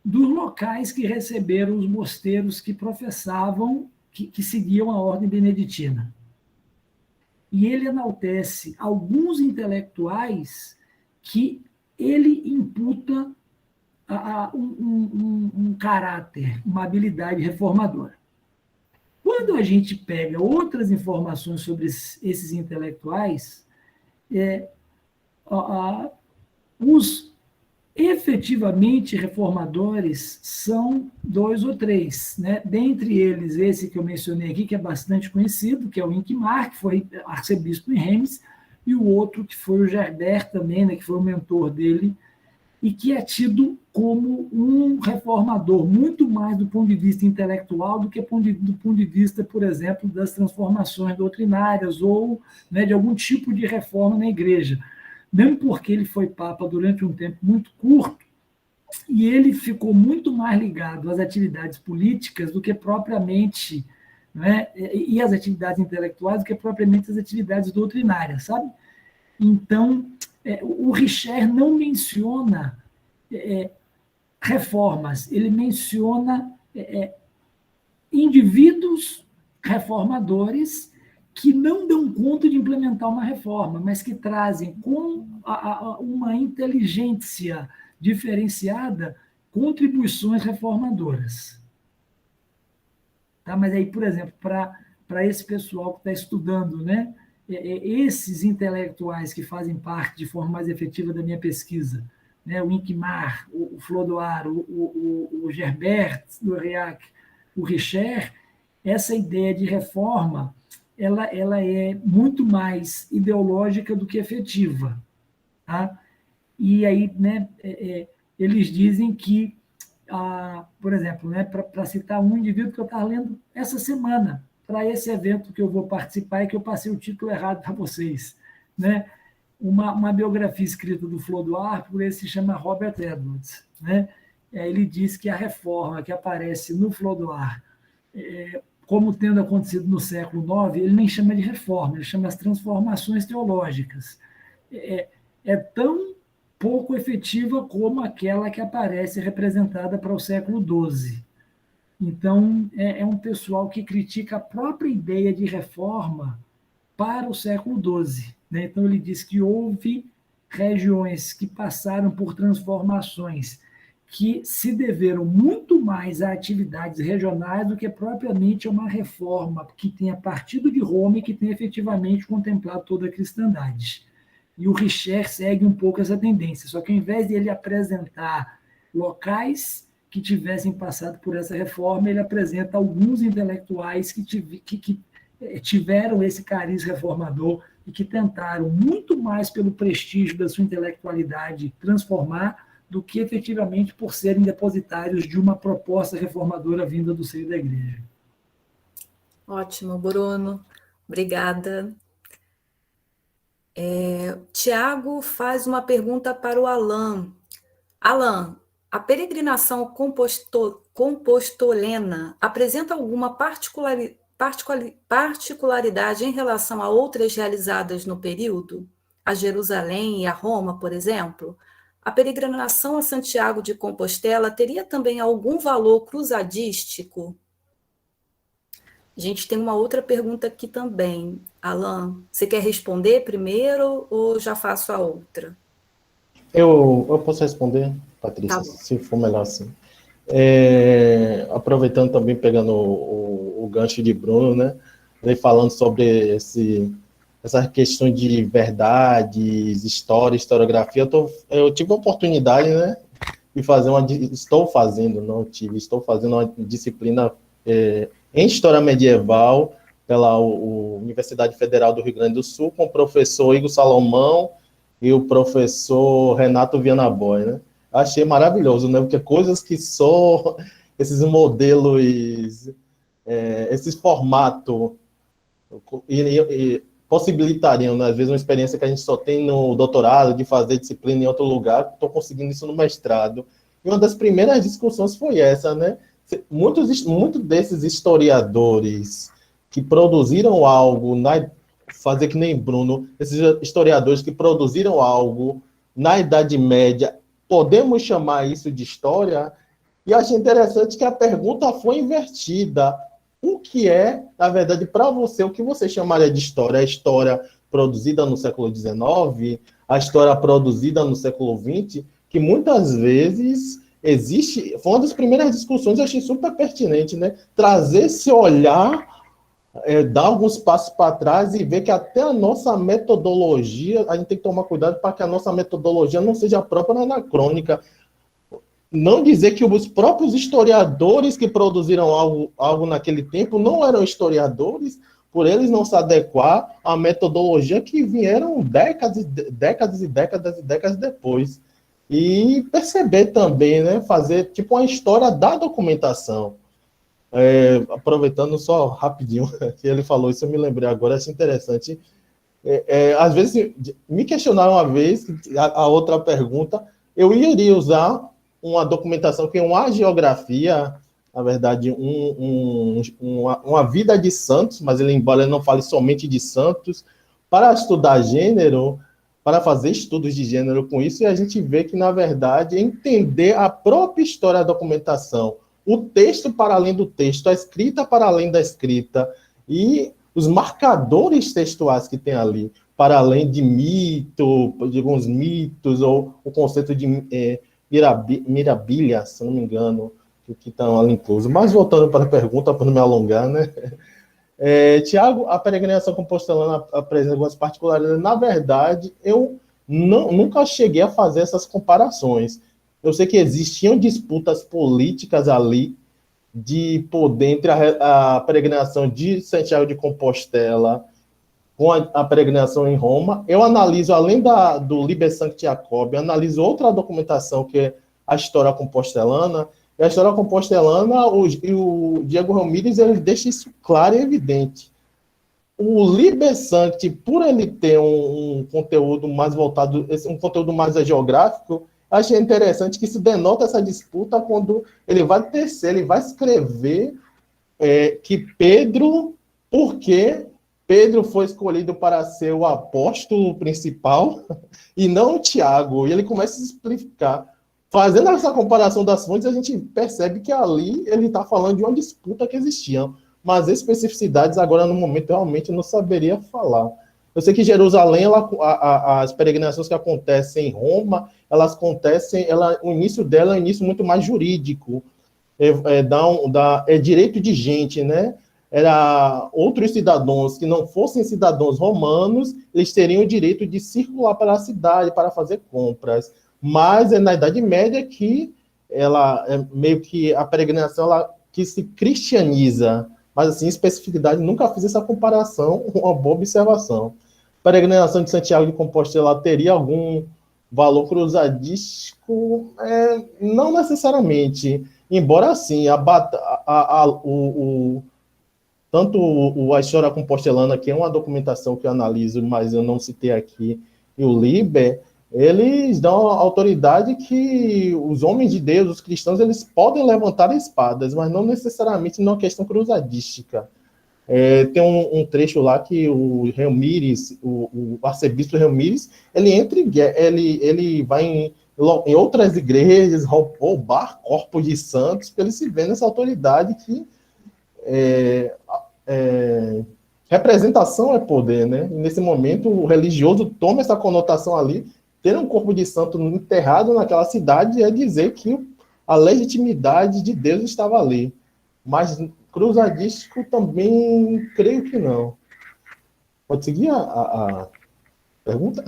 dos locais que receberam os mosteiros que professavam, que seguiam a ordem beneditina. E ele enaltece alguns intelectuais que ele imputa um caráter, uma habilidade reformadora. Quando a gente pega outras informações sobre esses intelectuais, os efetivamente reformadores são 2 ou 3, né? Dentre eles, esse que eu mencionei aqui, que é bastante conhecido, que é o Hincmar, que foi arcebispo em Reims, e o outro que foi o Gerbert também, né, que foi o mentor dele, e que é tido como um reformador, muito mais do ponto de vista intelectual do que do ponto de vista, por exemplo, das transformações doutrinárias ou, né, de algum tipo de reforma na igreja. Mesmo porque ele foi papa durante um tempo muito curto, e ele ficou muito mais ligado às atividades políticas do que propriamente, né, e às atividades intelectuais do que propriamente às atividades doutrinárias, sabe? Então, o Richet não menciona reformas, ele menciona indivíduos reformadores que não dão conta de implementar uma reforma, mas que trazem com uma inteligência diferenciada contribuições reformadoras. Tá? Mas aí, por exemplo, para esse pessoal que está estudando, né, esses intelectuais que fazem parte de forma mais efetiva da minha pesquisa, né, o Hincmar, o Flodoard, o Gerbert, do Riac, o Richet, essa ideia de reforma ela é muito mais ideológica do que efetiva. Tá? E aí, né, eles dizem que, por exemplo, né, para citar um indivíduo que eu estava lendo essa semana, para esse evento que eu vou participar e que eu passei o título errado para vocês, né? Uma biografia escrita do Flodoard, por ele se chama Robert Edwards. Né? Ele diz que a reforma que aparece no Flodoard, como tendo acontecido no século IX, ele nem chama de reforma, ele chama as transformações teológicas. É tão pouco efetiva como aquela que aparece representada para o século XII. Então, é um pessoal que critica a própria ideia de reforma para o século XII. Né? Então, ele diz que houve regiões que passaram por transformações que se deveram muito mais a atividades regionais do que propriamente a uma reforma que tenha partido de Roma e que tenha efetivamente contemplado toda a cristandade. E o Richet segue um pouco essa tendência, só que ao invés de ele apresentar locais que tivessem passado por essa reforma, ele apresenta alguns intelectuais que tiveram esse cariz reformador e que tentaram muito mais pelo prestígio da sua intelectualidade transformar do que efetivamente por serem depositários de uma proposta reformadora vinda do seio da igreja. Ótimo, Bruno. Obrigada. Tiago faz uma pergunta para o Alain. Alain, a peregrinação compostolena apresenta alguma particularidade em relação a outras realizadas no período? A Jerusalém e a Roma, por exemplo? A peregrinação a Santiago de Compostela teria também algum valor cruzadístico? A gente tem uma outra pergunta aqui também. Alain, você quer responder primeiro ou já faço a outra? Eu posso responder, Patrícia, Tá bom. se for melhor assim. Aproveitando também, pegando o gancho de Bruno, né? Ele falando sobre essa questão de verdades, história, historiografia. Eu tive a oportunidade, né, de fazer estou fazendo uma disciplina em História Medieval pela Universidade Federal do Rio Grande do Sul, com o professor Igor Salomão e o professor Renato Viana-Boy, né? Achei maravilhoso, né? Porque coisas que só esses modelos, esses formatos possibilitariam, né, às vezes, uma experiência que a gente só tem no doutorado, de fazer disciplina em outro lugar, estou conseguindo isso no mestrado. E uma das primeiras discussões foi essa, né? Muitos desses historiadores que produziram algo, fazer que nem Bruno, esses historiadores que produziram algo na Idade Média, podemos chamar isso de história? E achei interessante que a pergunta foi invertida. O que é, na verdade, para você, o que você chamaria de história? A história produzida no século XIX, a história produzida no século XX, que muitas vezes existe. Foi uma das primeiras discussões, eu achei super pertinente, né? Trazer esse olhar, dar alguns passos para trás e ver que até a nossa metodologia, a gente tem que tomar cuidado para que a nossa metodologia não seja própria anacrônica. Não dizer que os próprios historiadores que produziram algo naquele tempo não eram historiadores, por eles não se adequar à metodologia que vieram décadas e décadas depois. E perceber também, né, fazer tipo uma história da documentação. Aproveitando só rapidinho que ele falou, isso eu me lembrei agora, achei interessante. Às vezes, me questionaram uma vez, a outra pergunta, eu iria usar uma documentação que é uma geografia, na verdade, uma vida de santos, mas embora ele não fale somente de santos, para estudar gênero, para fazer estudos de gênero com isso, e a gente vê que, na verdade, entender a própria história da documentação, o texto para além do texto, a escrita para além da escrita, e os marcadores textuais que tem ali, para além de mito, de alguns mitos, ou o conceito de mirabilia, se não me engano, que estão ali inclusos. Mas voltando para a pergunta, para não me alongar, né? Tiago, a peregrinação compostelana apresenta algumas particularidades. Na verdade, eu nunca cheguei a fazer essas comparações. Eu sei que existiam disputas políticas ali de poder entre a peregrinação de Santiago de Compostela com a peregrinação em Roma. Eu analiso, além do Liber Sancti Jacobi, analiso outra documentação, que é a História Compostelana. E a História Compostelana, o Diego Ramírez, ele deixa isso claro e evidente. O Liber Sancti, por ele ter um conteúdo mais voltado, um conteúdo mais geográfico, achei interessante que isso denota essa disputa quando ele vai tecer, ele vai escrever que Pedro, porque Pedro foi escolhido para ser o apóstolo principal e não o Tiago. E ele começa a explicar. Fazendo essa comparação das fontes, a gente percebe que ali ele está falando de uma disputa que existia. Mas especificidades, agora, no momento, realmente não saberia falar. Eu sei que Jerusalém, as peregrinações que acontecem em Roma, o início dela é um início muito mais jurídico. É direito de gente, né? Outros cidadãos que não fossem cidadãos romanos, eles teriam o direito de circular pela cidade para fazer compras. Mas é na Idade Média que meio que a peregrinação que se cristianiza. Mas, assim, especificidade, nunca fiz essa comparação, uma boa observação. A peregrinação de Santiago de Compostela teria algum valor cruzadístico? Não necessariamente. Embora, assim, tanto a História Compostelana, que é uma documentação que eu analiso, mas eu não citei aqui, e o Liber, eles dão a autoridade que os homens de Deus, os cristãos, eles podem levantar espadas, mas não necessariamente numa questão cruzadística. Tem um trecho lá que o Ramírez, o arcebispo Ramírez, ele vai em outras igrejas roubar corpos de santos, para ele se ver nessa autoridade que representação é poder, né? E nesse momento o religioso toma essa conotação ali, ter um corpo de santo enterrado naquela cidade é dizer que a legitimidade de Deus estava ali. Mas cruzadístico também creio que não. Pode seguir a pergunta?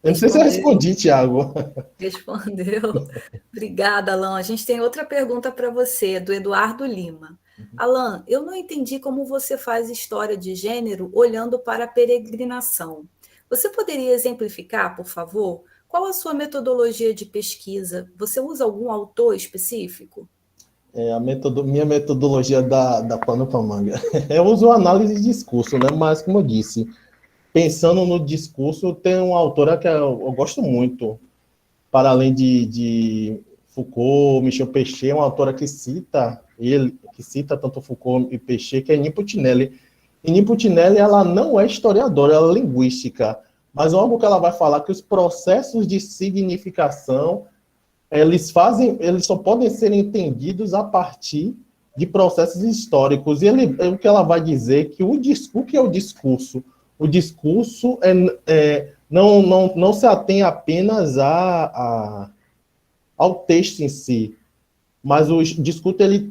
Eu não sei se eu respondi, Tiago. Respondeu. Obrigada, Alan. A gente tem outra pergunta para você, do Eduardo Lima. Alan, eu não entendi como você faz história de gênero olhando para a peregrinação. Você poderia exemplificar, por favor? Qual a sua metodologia de pesquisa? Você usa algum autor específico? Minha metodologia da pano para manga. Eu uso análise de discurso, né? Mas, como eu disse, pensando no discurso, tem uma autora que eu gosto muito, para além de Foucault, Michel Pechet, uma autora que cita tanto Foucault e Pechet, que é Nini Puccinelli. E Nini Puccinelli, ela não é historiadora, ela é linguística, mas algo que ela vai falar que os processos de significação eles só podem ser entendidos a partir de processos históricos. E o que ela vai dizer que o que é o discurso? O discurso não se atém apenas ao texto em si, mas o discurso ele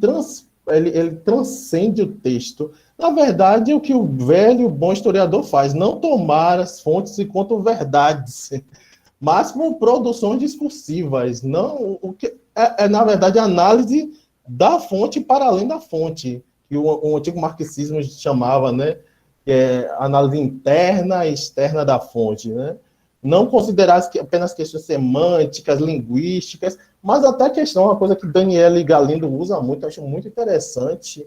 transcende o texto. Na verdade, é o que o velho bom historiador faz, não tomar as fontes enquanto verdades, mas como produções discursivas, não o que na verdade a análise da fonte para além da fonte, que o antigo marxismo chamava, né, que é análise interna e externa da fonte, né? Não considerar apenas questões semânticas, linguísticas, mas até uma coisa que Daniele Galindo usa muito, eu acho muito interessante,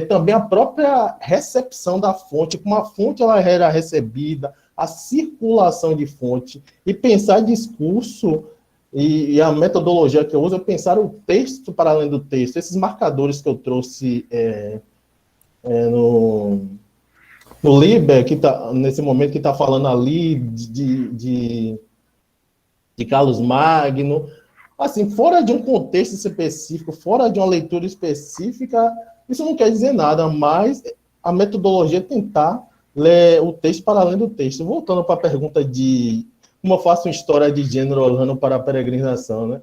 também a própria recepção da fonte, como a fonte ela era recebida, a circulação de fonte, e pensar discurso, e a metodologia que eu uso é pensar o texto para além do texto. Esses marcadores que eu trouxe no Liber, que tá, nesse momento que está falando ali de Carlos Magno, assim, fora de um contexto específico, fora de uma leitura específica, isso não quer dizer nada, mas a metodologia é tentar ler o texto para além do texto. Voltando para a pergunta de como eu faço uma história de gênero olhando para a peregrinação, né?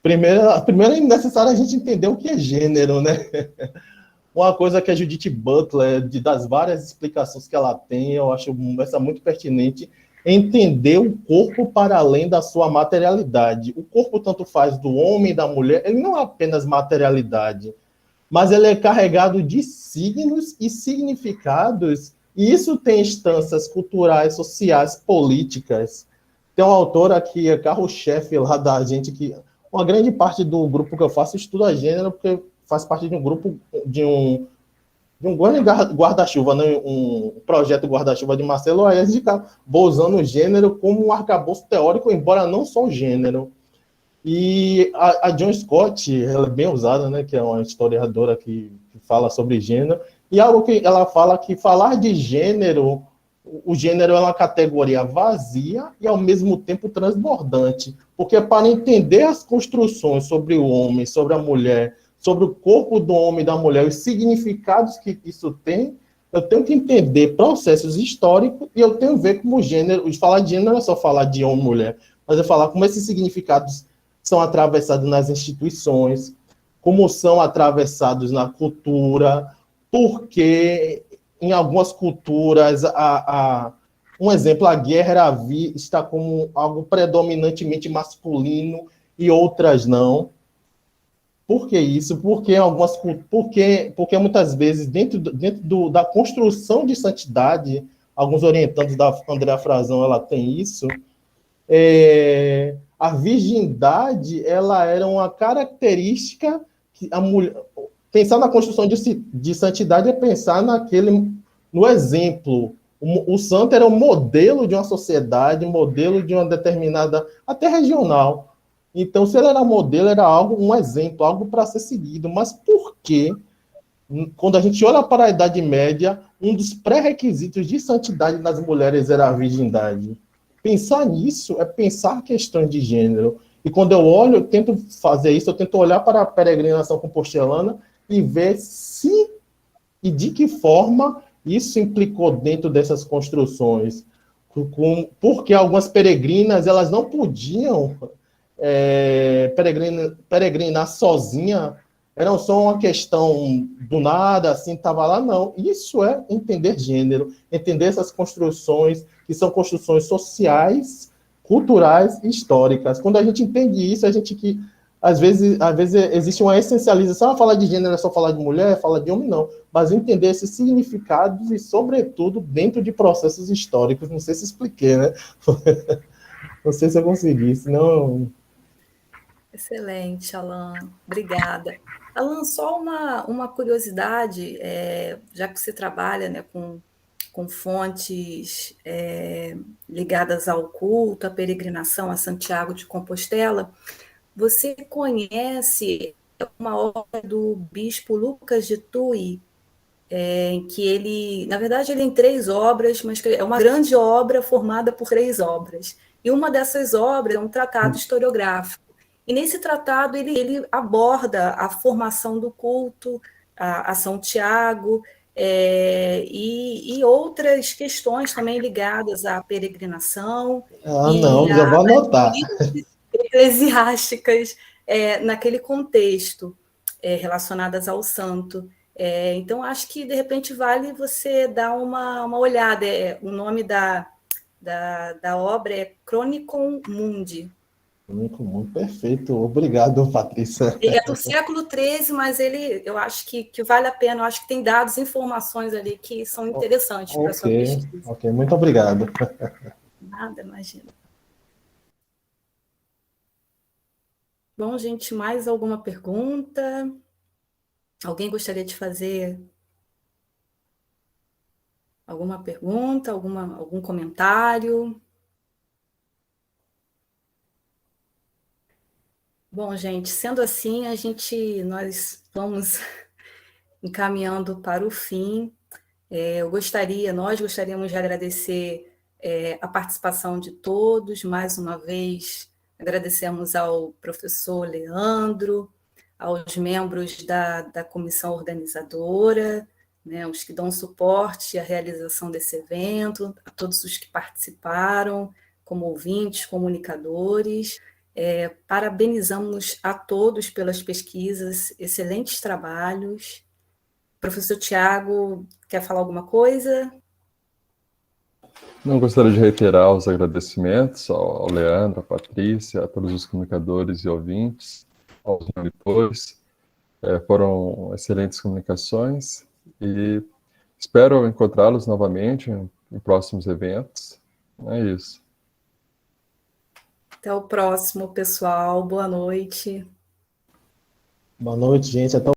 Primeiro é necessário a gente entender o que é gênero, né? Uma coisa que a Judith Butler, das várias explicações que ela tem, eu acho essa muito pertinente, é entender o corpo para além da sua materialidade. O corpo tanto faz do homem e da mulher, ele não é apenas materialidade, mas ele é carregado de signos e significados, e isso tem instâncias culturais, sociais, políticas. Tem uma autora que é carro-chefe lá da gente, que uma grande parte do grupo que eu faço estuda gênero, porque faz parte de um grupo, de um guarda-chuva, né? Um projeto guarda-chuva de Marcelo Aes, de usando o gênero como um arcabouço teórico, embora não só o gênero. E a John Scott, ela é bem usada, né? Que é uma historiadora que fala sobre gênero, e algo que ela fala que falar de gênero, o gênero é uma categoria vazia e, ao mesmo tempo, transbordante, porque para entender as construções sobre o homem, sobre a mulher, sobre o corpo do homem e da mulher, os significados que isso tem, eu tenho que entender processos históricos e eu tenho que ver como o gênero, falar de gênero não é só falar de homem e mulher, mas é falar como esses significados são atravessados nas instituições, como são atravessados na cultura, porque em algumas culturas, um exemplo, a guerra está como algo predominantemente masculino e outras não. Por que isso? Porque muitas vezes, dentro da construção de santidade, alguns orientandos da Andréa Frazão, ela tem isso, a virgindade, ela era uma característica que a mulher... Pensar na construção de santidade é pensar no exemplo. O santo era um modelo de uma sociedade, um modelo de uma determinada, até regional. Então, se ele era modelo, era um exemplo, algo para ser seguido. Mas por que, quando a gente olha para a Idade Média, um dos pré-requisitos de santidade das mulheres era a virgindade? Pensar nisso é pensar questões de gênero. E quando eu olho, eu tento fazer isso, eu tento olhar para a peregrinação compostelana e ver se e de que forma isso implicou dentro dessas construções. porque algumas peregrinas elas não podiam peregrinar sozinha, era só uma questão do nada, assim, estava lá, não. Isso é entender gênero, entender essas construções, que são construções sociais, culturais e históricas. Quando a gente entende isso, a gente que às vezes existe uma essencialização, falar de gênero é só falar de mulher, falar de homem, não. Mas entender esses significados e, sobretudo, dentro de processos históricos. Não sei se expliquei, né? Não sei se eu consegui, senão... Excelente, Alan. Obrigada. Alan, só uma curiosidade, já que você trabalha, né, com fontes ligadas ao culto, à peregrinação a Santiago de Compostela, você conhece uma obra do bispo Lucas de Tui, em que ele, na verdade, ele tem 3 obras, mas é uma grande obra formada por 3 obras. E uma dessas obras é um tratado historiográfico. E nesse tratado ele aborda a formação do culto a São Tiago e outras questões também ligadas à peregrinação não, já vou anotar. Eclesiásticas naquele contexto relacionadas ao santo. Então, acho que, de repente, vale você dar uma olhada. O nome da obra é Chronicon Mundi. Muito perfeito. Obrigado, Patrícia. É do século XIII, mas eu acho que vale a pena. Eu acho que tem dados, informações ali que são interessantes para a sua pesquisa. Ok, muito obrigado. Nada, imagina. Bom, gente, mais alguma pergunta? Alguém gostaria de fazer alguma pergunta, algum comentário? Bom, gente, sendo assim, nós vamos encaminhando para o fim. Nós gostaríamos de agradecer a participação de todos, mais uma vez, agradecemos ao professor Leandro, aos membros da comissão organizadora, né, os que dão suporte à realização desse evento, a todos os que participaram, como ouvintes, comunicadores. Parabenizamos a todos pelas pesquisas, excelentes trabalhos. Professor Tiago, quer falar alguma coisa? Não, gostaria de reiterar os agradecimentos ao Leandro, à Patrícia, a todos os comunicadores e ouvintes, aos monitores. Foram excelentes comunicações e espero encontrá-los novamente em próximos eventos. É isso. Até o próximo, pessoal. Boa noite. Boa noite, gente. Até